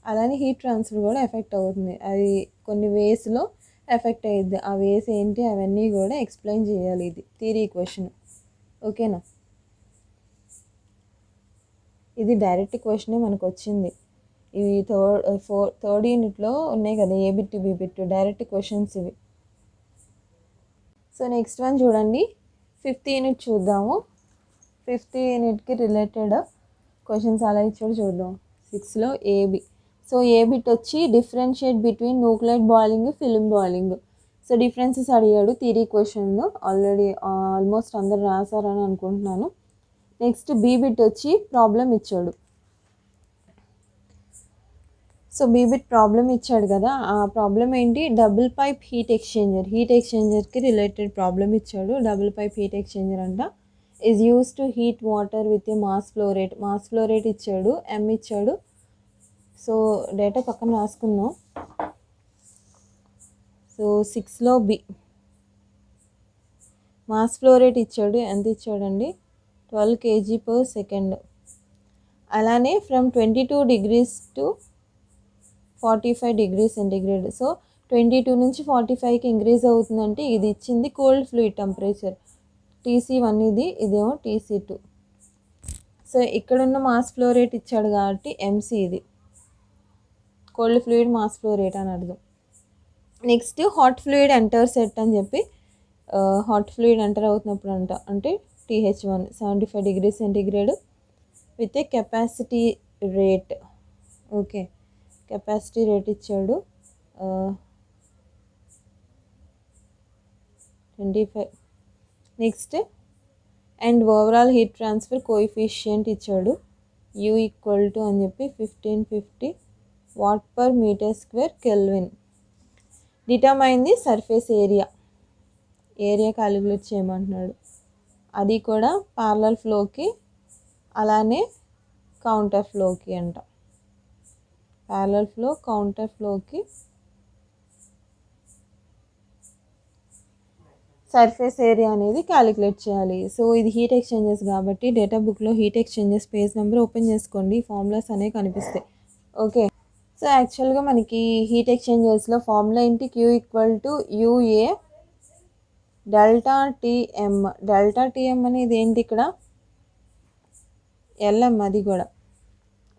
A: అలానే హీట్ ట్రాన్స్ఫర్ కూడా ఎఫెక్ట్ అవుతుంది. అది కొన్ని వేస్లో ఎఫెక్ట్ అయ్యిద్ది. ఆ వేస్ ఏంటి అవన్నీ కూడా ఎక్స్ప్లెయిన్ చేయాలి. ఇది థియరీ క్వశ్చన్. ఓకేనా, ఇది డైరెక్ట్ క్వశ్చనే మనకు వచ్చింది. ఇవి 3rd యూనిట్లో ఉన్నాయి కదా, A bit B bit direct questions ఇవి. సో నెక్స్ట్ వన్ చూడండి, 5th యూనిట్ చూద్దాము. 5th యూనిట్కి రిలేటెడ్ క్వశ్చన్స్ అలా ఇచ్చాడు చూద్దాం. 6లో ఏబి. సో ఏ బిట్ వచ్చి differentiate between nuclear boiling, film boiling. So differences అడిగాడు థియరీ క్వశ్చన్. ఆల్రెడీ ఆల్మోస్ట్ అందరు రాశారని అనుకుంటున్నాను. నెక్స్ట్ బీ బిట్ వచ్చి ప్రాబ్లం ఇచ్చాడు. సో బీబిట్ ప్రాబ్లం ఇచ్చాడు కదా, ఆ ప్రాబ్లం ఏంటి, డబుల్ పైప్ హీట్ ఎక్స్చేంజర్కి రిలేటెడ్ ప్రాబ్లం ఇచ్చాడు. డబుల్ పైప్ హీట్ ఎక్స్చేంజర్ అంట is use to heat water with a mass flow rate ఇచ్చాడు, ఎమ్ ఇచ్చాడు. సో డేటా పక్కన రాసుకుందాం. So 6లో B mass flow rate ఇచ్చాడు. ఎంత ఇచ్చాడండి, 12 kg/s. అలానే from 22 degrees to 45 degrees centigrade. So 22 నుంచి 45కి ఇంక్రీజ్ అవుతుందంటే ఇది ఇచ్చింది కోల్డ్ ఫ్లూయిడ్ టెంపరేచర్ TC1, ఇదేమో TC2. సో ఇక్కడున్న మాస్ ఫ్లో రేట్ ఇచ్చాడు కాబట్టి MC, ఇది cold fluid mass flow rate అని అర్థం. Next hot fluid enter set అని చెప్పి, హాట్ ఫ్లూయిడ్ ఎంటర్ అవుతున్నప్పుడు అంటే TH1 75 degrees centigrade with a capacity rate. Okay, capacity rate ఇచ్చాడు 25. Next and overall heat transfer coefficient ఇచ్చాడు U = అని చెప్పి 1550 Watt/m²Kelvin. Determine the surface area calculate చేయమంటున్నాడు. అది కూడా ప్యారలల్ ఫ్లోకి అలానే కౌంటర్ ఫ్లోకి అంట. ప్యారలల్ ఫ్లో, కౌంటర్ ఫ్లోకి సర్ఫేస్ ఏరియా అనేది క్యాలిక్యులేట్ చేయాలి. సో ఇది హీట్ ఎక్స్చేంజెస్ కాబట్టి డేటా బుక్లో heat exchanges page number open చేసుకోండి, ఫార్ములాస్ అనేవి కనిపిస్తాయి. ఓకే, సో యాక్చువల్గా మనకి హీట్ ఎక్స్చేంజెస్లో ఫార్ములా ఏంటి? Q = UA delta TM. Delta TM అనేది ఏంటి ఇక్కడ? LM అది కూడా.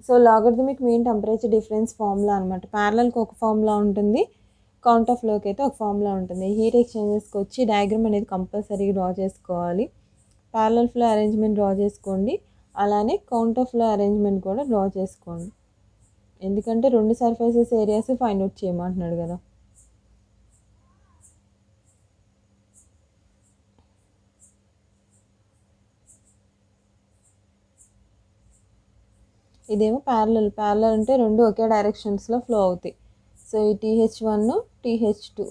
A: So logarithmic mean temperature difference formula అనమాట. ప్యారలల్కి ఒక ఫార్ములా ఉంటుంది, కౌంటర్ ఫ్లోకి అయితే ఒక ఫార్ములా ఉంటుంది. హీట్ ఎక్స్చేంజెస్కి వచ్చి డయాగ్రామ్ అనేది కంపల్సరీగా డ్రా చేసుకోవాలి. ప్యారలల్ ఫ్లో అరేంజ్మెంట్ డ్రా చేసుకోండి, అలానే కౌంటర్ ఫ్లో అరేంజ్మెంట్ కూడా డ్రా చేసుకోండి. ఎందుకంటే 2 సర్ఫేసెస్ ఏరియాస్ ఫైండ్ అవుట్ చేయమంటున్నాడు కదా. ఇదేమో ప్యారలల్. ప్యారలల్ అంటే 2 ఒకే డైరెక్షన్స్లో ఫ్లో అవుతాయి. సో ఈ TH1 TH2,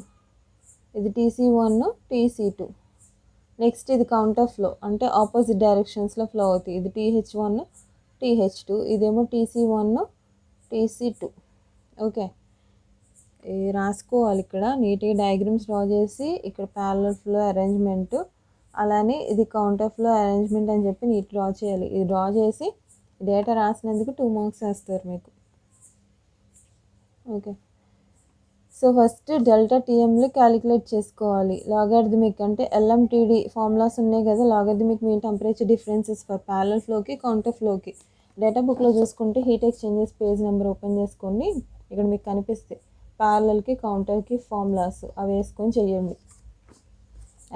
A: ఇది TC1 TC2. నెక్స్ట్ ఇది కౌంటర్ ఫ్లో అంటే ఆపోజిట్ డైరెక్షన్స్లో ఫ్లో అవుతాయి. ఇది TH1 TH2, ఇదేమో TC1 TC2. ఓకే, రాసుకోవాలి ఇక్కడ నీట్గా డయాగ్రామ్స్ డ్రా చేసి, ఇక్కడ ప్యారలల్ ఫ్లో అరేంజ్మెంట్, అలానే ఇది కౌంటర్ ఫ్లో అరేంజ్మెంట్ అని చెప్పి నీట్ డ్రా చేయాలి. ఇది డ్రా చేసి డేటా రాసినందుకు 2 మార్క్స్ వేస్తారు మీకు. ఓకే, సో ఫస్ట్ డెల్టా టీఎంలు క్యాలిక్యులేట్ చేసుకోవాలి. లాగరిథమిక్ అంటే LMTD ఫార్ములాస్ ఉన్నాయి కదా, logarithmic mean temperature differences for parallel ఫ్లోకి, కౌంటర్ ఫ్లోకి. డేటా బుక్లో చూసుకుంటే heat exchanges page number open చేసుకోండి, ఇక్కడ మీకు కనిపిస్తాయి ప్యారలల్కి కౌంటర్కి ఫార్ములాస్, అవి వేసుకొని చేయండి.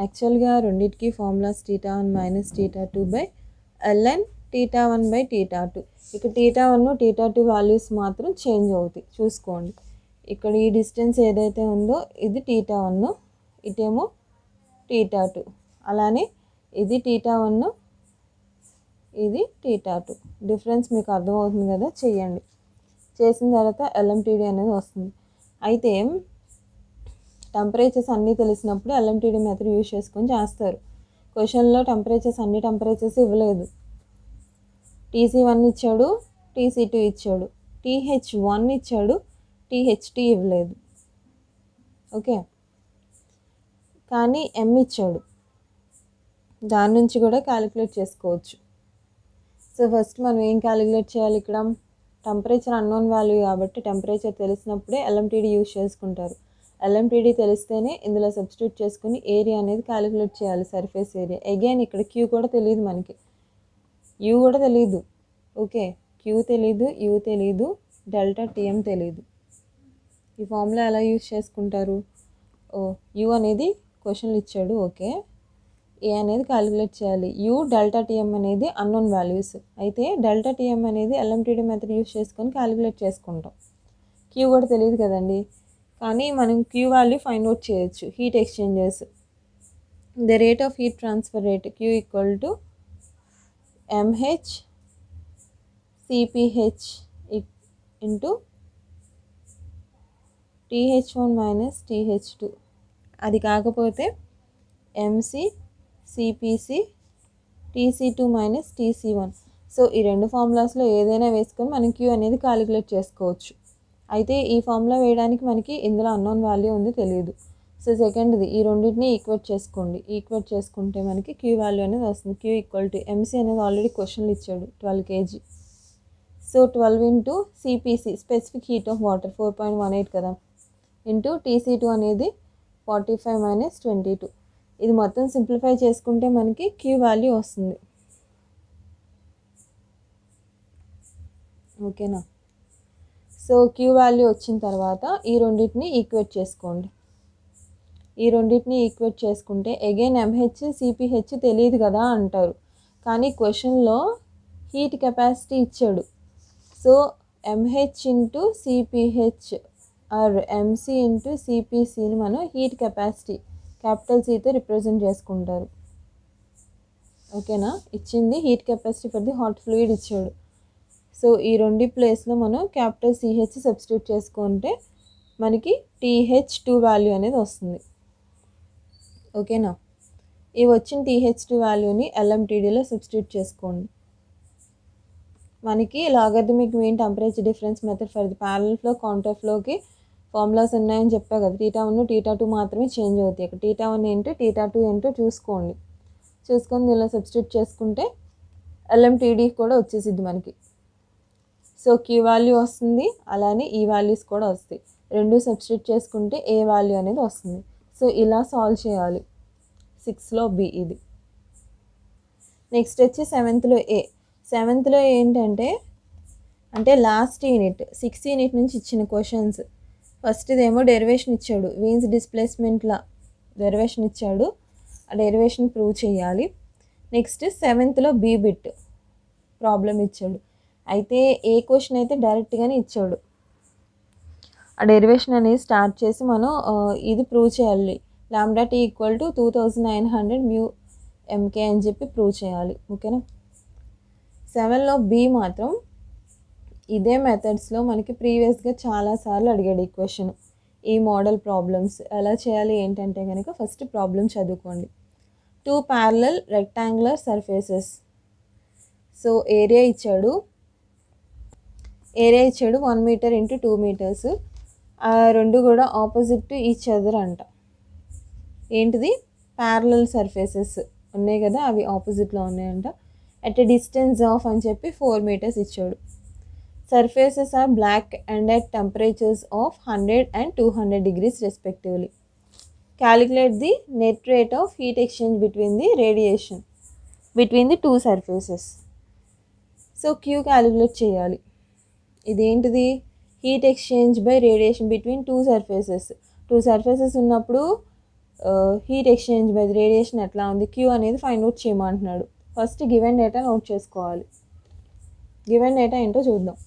A: యాక్చువల్గా రెండింటికి ఫార్ములాస్ θ1 - θ2/ln θ1/θ2. ఇక్కడ θ1 θ2 వాల్యూస్ మాత్రం చేంజ్ అవుతాయి, చూసుకోండి. ఇక్కడ ఈ డిస్టెన్స్ ఏదైతే ఉందో ఇది θ1, ఇటేమో θ2. అలానే ఇది θ1, ఇది θ2. డిఫరెన్స్ మీకు అర్థమవుతుంది కదా, చేయండి. చేసిన తర్వాత LMTD అనేది వస్తుంది. అయితే టెంపరేచర్స్ అన్నీ తెలిసినప్పుడు LMTD మెథడ్ యూజ్ చేసుకొని చేస్తారు. క్వశ్చన్లో టెంపరేచర్స్ అన్ని టెంపరేచర్స్ ఇవ్వలేదు. TC1 ఇచ్చాడు, TC2 ఇచ్చాడు, TH1 ఇచ్చాడు, TH2 ఇవ్వలేదు. ఓకే, కానీ M ఇచ్చాడు, దాని నుంచి కూడా క్యాలిక్యులేట్ చేసుకోవచ్చు. సో ఫస్ట్ మనం ఏం క్యాలిక్యులేట్ చేయాలి? ఇక్కడ టెంపరేచర్ అన్నోన్ వాల్యూ కాబట్టి టెంపరేచర్ తెలిసినప్పుడే LMTD యూజ్ చేసుకుంటారు. LMTD తెలిస్తేనే ఇందులో సబ్స్టిట్యూట్ చేసుకుని ఏరియా అనేది క్యాలిక్యులేట్ చేయాలి, సర్ఫేస్ ఏరియా. అగైన్ ఇక్కడ Q కూడా తెలియదు మనకి, U కూడా తెలియదు. ఓకే, Q తెలీదు, U తెలీదు, డెల్టా టీఎం తెలీదు. ఈ ఫార్ములా ఎలా యూజ్ చేసుకుంటారు? U అనేది క్వశ్చన్లు ఇచ్చాడు, ఓకే, A అనేది క్యాలిక్యులేట్ చేయాలి. U డెల్టా టీఎం అనేది అన్నోన్ వాల్యూస్, అయితే డెల్టా టీఎం అనేది LMTD మెథడ్ యూజ్ చేసుకొని క్యాలిక్యులేట్ చేసుకుంటాం. Q కూడా తెలియదు కదండి, కానీ మనం Q వాల్యూ ఫైండ్ అవుట్ చేయొచ్చు. Heat exchanges, the rate of heat transfer rate Q = mH CPH into TH1 - TH2. అది కాకపోతే MC CPC TC2 - TC1. So ఈ 2 ఫార్ములాస్లో ఏదైనా వేసుకొని మనం Q అనేది క్యాలిక్యులేట్ చేసుకోవచ్చు. అయితే ఈ ఫార్ములా వేయడానికి మనకి ఇందులో అన్నోన్ వాల్యూ ఉంది, తెలియదు. సో సెకండ్ది ఈ రెండింటిని ఈక్వేట్ చేసుకోండి. ఈక్వేట్ చేసుకుంటే మనకి Q వాల్యూ అనేది వస్తుంది. Q = MC అనేది ఆల్రెడీ క్వశ్చన్లు ఇచ్చాడు, 12 kg. So 12 into CPC specific heat of water 4.18 కదా, ఇంటూ TC2 అనేది 45 - 22. ఇది మొత్తం సింప్లిఫై చేసుకుంటే మనకి Q వాల్యూ వస్తుంది. ఓకేనా? సో Q వాల్యూ వచ్చిన తర్వాత ఈ రెండింటిని ఈక్వేట్ చేసుకోండి. ఈ రెండింటిని ఈక్వేట్ చేసుకుంటే అగైన్ MH CPH తెలియదు కదా అంటారు, కానీ క్వశ్చన్లో హీట్ కెపాసిటీ ఇచ్చాడు. So MH into CPH or MC into CPCని మనం హీట్ కెపాసిటీ క్యాపిటల్ Cతో రిప్రజెంట్ చేసుకుంటారు. ఓకేనా? ఇచ్చింది heat capacity for the hot fluid ఇచ్చాడు. సో ఈ రెండు ప్లేస్లో మనం క్యాపిటల్ CH సబ్స్టిట్యూట్ చేసుకుంటే మనకి TH2 వాల్యూ అనేది వస్తుంది. ఓకేనా? ఈ వచ్చిన TH2 వాల్యూని LMTDలో సబ్స్టిట్యూట్ చేసుకోండి. మనకి logarithmic mean temperature difference method for the parallel flow counter ఫ్లోకి ఫార్ములాస్ ఉన్నాయని చెప్పా కదా. θ1 θ2 మాత్రమే చేంజ్ అవుతాయి. ఇక్కడ θ1 ఏంటో θ2 ఏంటో చూసుకొని దీనిలో సబ్స్టిట్యూట్ చేసుకుంటే LMTD కూడా వచ్చేసిద్ది మనకి. సో Q వాల్యూ వస్తుంది, అలానే ఈ వాల్యూస్ కూడా వస్తాయి. రెండు సబ్స్టిట్యూట్ చేసుకుంటే ఏ వాల్యూ అనేది వస్తుంది. సో ఇలా సాల్వ్ చేయాలి. 6లో B ఇది. నెక్స్ట్ వచ్చి 7th A. 7th ఏంటంటే లాస్ట్ యూనిట్ 6th యూనిట్ నుంచి ఇచ్చిన క్వశ్చన్స్. ఫస్ట్దేమో డెరివేషన్ ఇచ్చాడు, వీన్స్ డిస్ప్లేస్మెంట్లా డెరివేషన్ ఇచ్చాడు. ఆ డెరివేషన్ ప్రూవ్ చేయాలి. నెక్స్ట్ 7thలో B బిట్ ప్రాబ్లం ఇచ్చాడు. అయితే ఏ క్వశ్చన్ అయితే డైరెక్ట్గానే ఇచ్చాడు. ఆ డెరివేషన్ అనేది స్టార్ట్ చేసి మనం ఇది ప్రూవ్ చేయాలి. λt = 2900 μmK అని చెప్పి ప్రూవ్ చేయాలి. ఓకేనా. 7లో B మాత్రం ఇదే మెథడ్స్లో మనకి ప్రీవియస్గా చాలాసార్లు అడిగాడు ఈ క్వశ్చన్. ఈ మోడల్ ప్రాబ్లమ్స్ ఎలా చేయాలి ఏంటంటే కనుక ఫస్ట్ ప్రాబ్లం చదువుకోండి. 2 parallel rectangular surfaces. So area ఇచ్చాడు 1 మీటర్ ఇంటూ 2 మీటర్స్. ఆ రెండు కూడా ఆపోజిట్ ఈచ్ అదర్ అంట. ఏంటిది ప్యారలల్ సర్ఫేసెస్ ఉన్నాయి కదా, అవి ఆపోజిట్లో ఉన్నాయంట. అట్ ఎ డిస్టెన్స్ ఆఫ్ అని చెప్పి 4 మీటర్స్ ఇచ్చాడు. Surfaces are black and at temperatures of 100 and 200 degrees respectively. Calculate the net rate of heat exchange between the radiation between the two surfaces. So Q calculate చేయాలి. ఇదేంటిది heat exchange by radiation between two surfaces ఉన్నప్పుడు heat exchange by radiation ఎట్లా ఉంది, Q అనేది find out చేయమంటున్నాడు. First given data note చేసుకోవాలి. Given data ఏంటో చూద్దాం.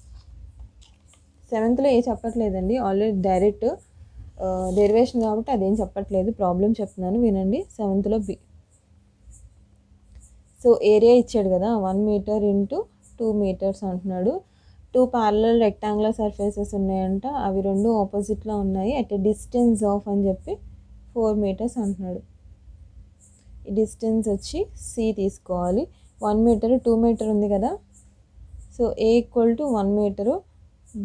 A: 7thలో ఏ చెప్పట్లేదండి, ఆల్రెడీ డైరెక్ట్ డెరివేషన్ కాబట్టి అదేం చెప్పట్లేదు, ప్రాబ్లం చెప్తున్నాను వినండి. 7thలో B. సో ఏరియా ఇచ్చాడు కదా 1 మీటర్ ఇంటూ 2 మీటర్స్ అంటున్నాడు. 2 parallel rectangular surfaces ఉన్నాయంట, అవి రెండు ఆపోజిట్లో ఉన్నాయి. అట్ ఎ డిస్టెన్స్ ఆఫ్ అని చెప్పి 4 మీటర్స్ అంటున్నాడు. ఈ డిస్టెన్స్ వచ్చి C తీసుకోవాలి. 1 మీటర్ 2 మీటర్ ఉంది కదా. So A = 1 meter,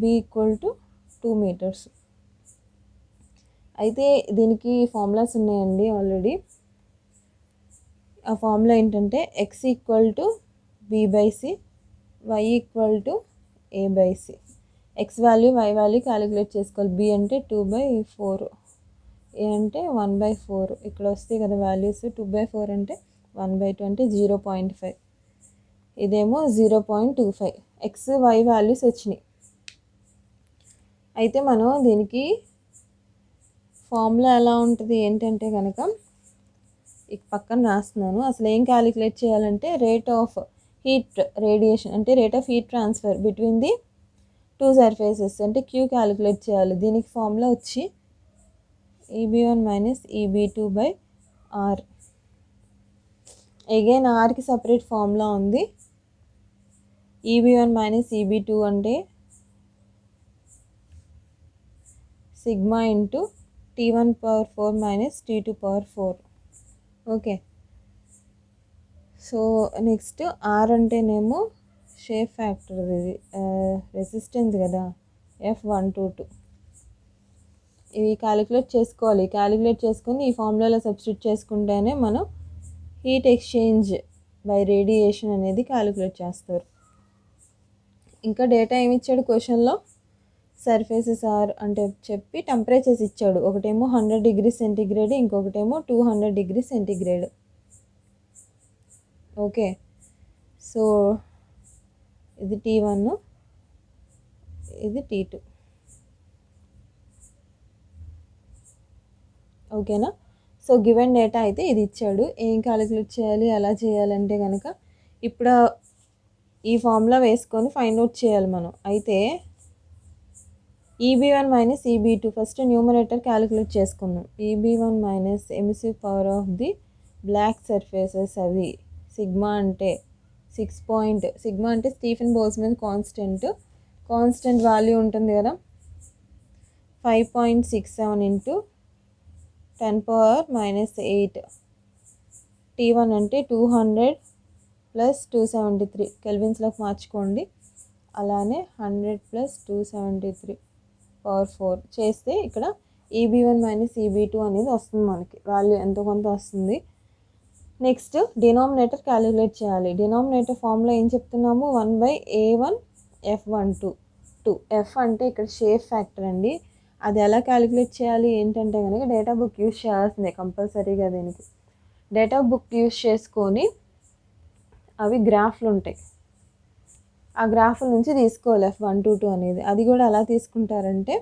A: B = 2 meters. అయితే దీనికి ఫార్ములాస్ ఉన్నాయండి ఆల్రెడీ. ఆ ఫార్ములా ఏంటంటే x = b/c, y = a/c. x value y value calculate చేసుకోవాలి. b అంటే 2/4, a అంటే 1/4. ఇక్కడ వస్తాయి కదా వాల్యూస్. 2/4 అంటే 1/2 అంటే 0.5, ఇదేమో 0.25. x y వాల్యూస్ వచ్చినాయి. అయితే మనం దీనికి ఫార్ములా ఎలా ఉంటుంది ఏంటంటే కనుక ఇక పక్కన రాస్తున్నాను. అసలు ఏం క్యాలిక్యులేట్ చేయాలంటే రేట్ ఆఫ్ హీట్ రేడియేషన్ అంటే rate of heat transfer between the two surfaces అంటే Q క్యాలిక్యులేట్ చేయాలి. దీనికి ఫార్ములా వచ్చి EB1 - EB2/R. అగైన్ ఆర్కి సపరేట్ ఫార్ములా ఉంది. EB1 - EB2 అంటే sigma into T1⁴ - T2⁴. Okay. So next R అంటేనేమో shape factor, ఇది resistance కదా, F122. ఇవి క్యాలిక్యులేట్ చేసుకోవాలి. క్యాలిక్యులేట్ చేసుకుని ఈ ఫార్ములాలో సబ్స్టిట్యూట్ చేసుకుంటేనే మనం హీట్ ఎక్స్చేంజ్ బై రేడియేషన్ అనేది క్యాలిక్యులేట్ చేస్తారు. ఇంకా డేటా ఏమి ఇచ్చాడు క్వశ్చన్లో, సర్ఫేసెస్ ఆర్ అంటే చెప్పి టెంపరేచర్స్ ఇచ్చాడు. ఒకటేమో 100 degrees సెంటీగ్రేడ్, ఇంకొకటేమో 200 degrees సెంటీగ్రేడ్. ఓకే. సో ఇది T1, ఇది T2. ఓకేనా. సో గివెన్ డేటా అయితే ఇది ఇచ్చాడు. ఏం క్యాలిక్యులేట్ చేయాలి, ఎలా చేయాలంటే కనుక ఇప్పుడు ఈ ఫార్ములా వేసుకొని ఫైండ్ అవుట్ చేయాలి మనం. అయితే EB1 - EB2 first numerator calculate చేసుకుందాం. EB1 - emissive power of the black surfaces, అవి సిగ్మా అంటే 6. సిగ్మా అంటే స్టీఫెన్ బోల్ట్జ్మాన్ కాన్స్టెంట్ వాల్యూ ఉంటుంది కదా, 5.67 × 10⁻⁸ T1 అంటే 200 ప్లస్ 273 కెల్విన్స్లోకి మార్చుకోండి. అలానే 100 ప్లస్ 273 పవర్ 4 చేస్తే ఇక్కడ EB1 మైనస్ EB2 అనేది వస్తుంది, మనకి వాల్యూ ఎంతో కొంత వస్తుంది. నెక్స్ట్ డినామినేటర్ క్యాలిక్యులేట్ చేయాలి. డినామినేటర్ ఫార్ములా ఏం చెప్తున్నాము, 1/A1F12. F అంటే ఇక్కడ షేప్ ఫ్యాక్టర్ అండి. అది ఎలా క్యాలిక్యులేట్ చేయాలి ఏంటంటే కనుక డేటా బుక్ యూజ్ చేయాల్సిందే కంపల్సరీగా. దీనికి డేటా బుక్ యూజ్ చేసుకొని అవి గ్రాఫ్లు ఉంటాయి, ఆ గ్రాఫ్ల నుంచి తీసుకోవాలి F122 అనేది. అది కూడా ఎలా తీసుకుంటారంటే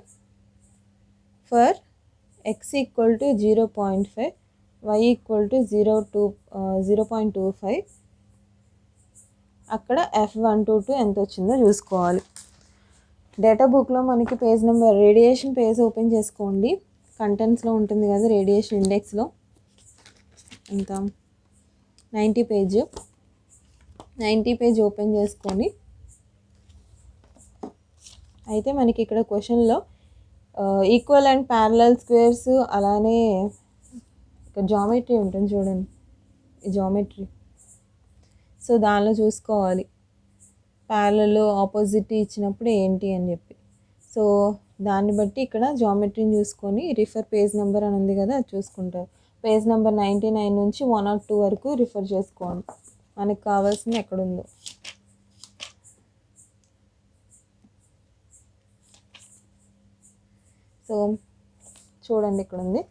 A: for x equal to 0.5, y equal to 0.25, అక్కడ F122 ఎంత వచ్చిందో చూసుకోవాలి. డేటా బుక్లో మనకి page number radiation page open చేసుకోండి. కంటెంట్స్లో ఉంటుంది కదా, రేడియేషన్ ఇండెక్స్లో ఎంత 90 పేజ్ ఓపెన్ చేసుకొని అయితే మనకి ఇక్కడ క్వశ్చన్లో ఈక్వల్ అండ్ ప్యారలల్ స్క్వేర్స్, అలానే ఇక్కడ జామెట్రీ ఉంటుంది చూడండి, ఈ జామెట్రీ. సో దానిలో చూసుకోవాలి ప్యారలల్ ఆపోజిట్ ఇచ్చినప్పుడు ఏంటి అని చెప్పి. సో దాన్ని బట్టి ఇక్కడ జామెట్రీని చూసుకొని రిఫర్ పేజ్ నెంబర్ అని ఉంది కదా, అది చూసుకుంటారు. పేజ్ నెంబర్ 99 నుంచి 102 వరకు రిఫర్ చేసుకోండి, మనకు కావాల్సింది ఎక్కడుందో. సో చూడండి ఇక్కడ ఉంది,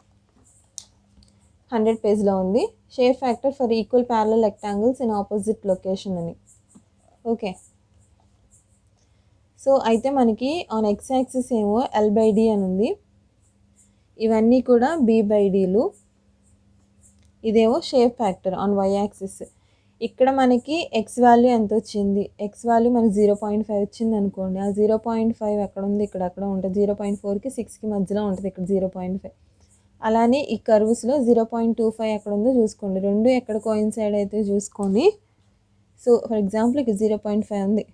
A: 100 పేజ్లో ఉంది. Shape factor for equal parallel rectangles in opposite location అని. ఓకే, సో అయితే మనకి ఆన్ ఎక్స్ యాక్సిస్ ఏమో L/D అని ఉంది, ఇవన్నీ కూడా B/Dలు. ఇదేమో shape factor on Y axis. ఇక్కడ మనకి ఎక్స్ వాల్యూ ఎంత వచ్చింది, ఎక్స్ వాల్యూ మనకి 0.5 వచ్చింది అనుకోండి. ఆ 0.5 ఎక్కడ ఉంది, ఇక్కడ అక్కడ ఉంటుంది. 0.4కి 6కి మధ్యలో ఉంటుంది ఇక్కడ 0.5. అలానే ఈ కర్వ్స్లో 0.25 ఎక్కడ ఉందో చూసుకోండి. రెండు ఎక్కడ కోయిన్సైడ్ అయితే చూసుకొని. సో ఫర్ ఎగ్జాంపుల్ ఇక్కడ 0.5 ఉంది,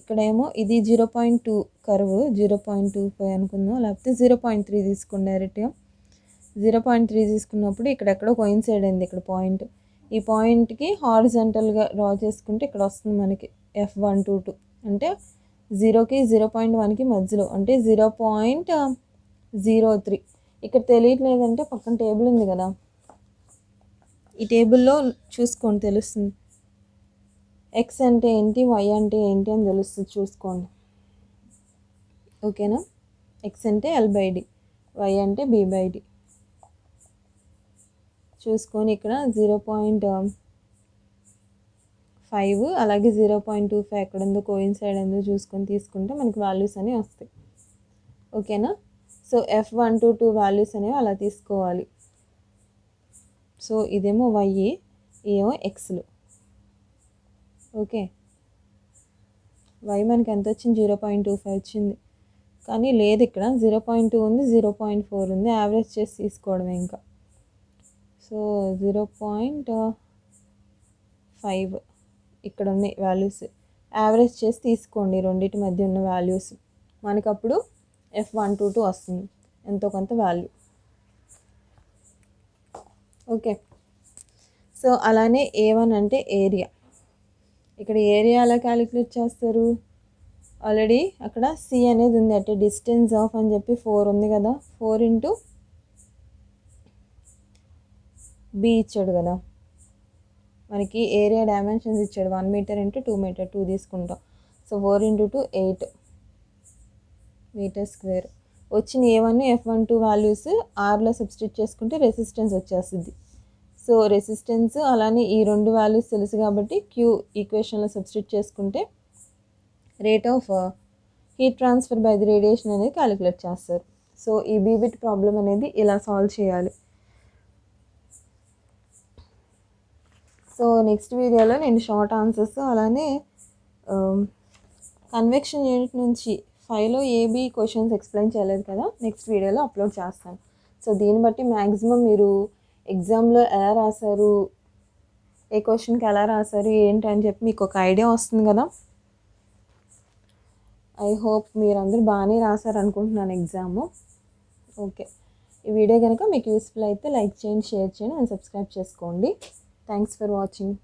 A: ఇక్కడేమో ఇది 0.2 కర్వ్, 0.25 అనుకుందాం, లేకపోతే 0.3 తీసుకోండి డైరెక్ట్గా. 0.3 తీసుకున్నప్పుడు ఇక్కడెక్కడో కోయిన్సైడ్ అయింది ఇక్కడ పాయింట్. ఈ పాయింట్కి హారిజంటల్గా డ్రా చేసుకుంటే ఇక్కడ వస్తుంది మనకి F122 అంటే 0కి 0.1కి మధ్యలో, అంటే 0.03. ఇక్కడ తెలియట్లేదంటే పక్కన టేబుల్ ఉంది కదా, ఈ టేబుల్లో చూసుకోండి తెలుస్తుంది. ఎక్స్ అంటే ఏంటి, వై అంటే ఏంటి అని తెలుస్తుంది, చూసుకోండి. ఓకేనా, ఎక్స్ అంటే L/D, వై అంటే B/D. చూసుకొని ఇక్కడ 0.5 అలాగే 0.25 ఎక్కడ ఉందో కోయిన్సైడ్ ఉందో చూసుకొని తీసుకుంటే మనకి వాల్యూస్ అనేవి వస్తాయి. ఓకేనా, సో F122 వాల్యూస్ అనేవి అలా తీసుకోవాలి. సో ఇదేమో వై, ఏమో ఎక్స్లు. ఓకే, వై మనకి ఎంత వచ్చింది, 0.25 వచ్చింది. కానీ లేదు ఇక్కడ 0.2 ఉంది, 0.4 ఉంది, యావరేజ్ చేసి తీసుకోవడమే ఇంకా. సో 0.5 ఇక్కడ ఉన్నాయి వాల్యూస్, యావరేజ్ చేసి తీసుకోండి రెండింటి మధ్య ఉన్న వాల్యూస్. మనకు అప్పుడు F122 వస్తుంది, ఎంతో కొంత వాల్యూ. ఓకే, సో అలానే A1 అంటే ఏరియా. ఇక్కడ ఏరియా ఎలా క్యాలిక్యులేట్ చేస్తారు, ఆల్రెడీ అక్కడ C అనేది ఉంది, అంటే డిస్టెన్స్ ఆఫ్ అని చెప్పి 4 ఉంది కదా, 4 ఇంటూ B ఇచ్చాడు కదా మనకి. ఏరియా డైమెన్షన్స్ ఇచ్చాడు 1 మీటర్ ఇంటూ 2 మీటర్, 2 తీసుకుంటాం. So 4 into 2 8 meter square. వచ్చిన A1 F12 వాల్యూస్ Rలో సబ్స్టిట్యూట్ చేసుకుంటే రెసిస్టెన్స్ వచ్చేస్తుంది. సో రెసిస్టెన్స్ అలానే ఈ రెండు వాల్యూస్ తెలుసు కాబట్టి Q ఈక్వేషన్లో సబ్స్టిట్యూట్ చేసుకుంటే rate of heat transfer by the radiation అనేది క్యాలిక్యులేట్ చేస్తారు. సో ఈ బీబిట్ ప్రాబ్లం అనేది ఇలా సాల్వ్ చేయాలి. సో నెక్స్ట్ వీడియోలో నేను షార్ట్ ఆన్సర్స్ అలానే కన్వెక్షన్ యూనిట్ నుంచి 5లో AB క్వశ్చన్స్ ఎక్స్ప్లెయిన్ చేయలేదు కదా, నెక్స్ట్ వీడియోలో అప్లోడ్ చేస్తాను. సో దీన్ని బట్టి మ్యాక్సిమం మీరు ఎగ్జామ్లో ఎలా రాశారు, ఏ క్వశ్చన్కి ఎలా రాశారు ఏంటి అని చెప్పి మీకు ఒక ఐడియా వస్తుంది కదా. ఐ హోప్ మీరందరూ బాగానే రాశారు అనుకుంటున్నాను ఎగ్జాము. ఓకే, ఈ వీడియో కనుక మీకు యూస్ఫుల్ అయితే లైక్ చేయండి, షేర్ చేయండి అండ్ సబ్స్క్రైబ్ చేసుకోండి. Thanks for watching.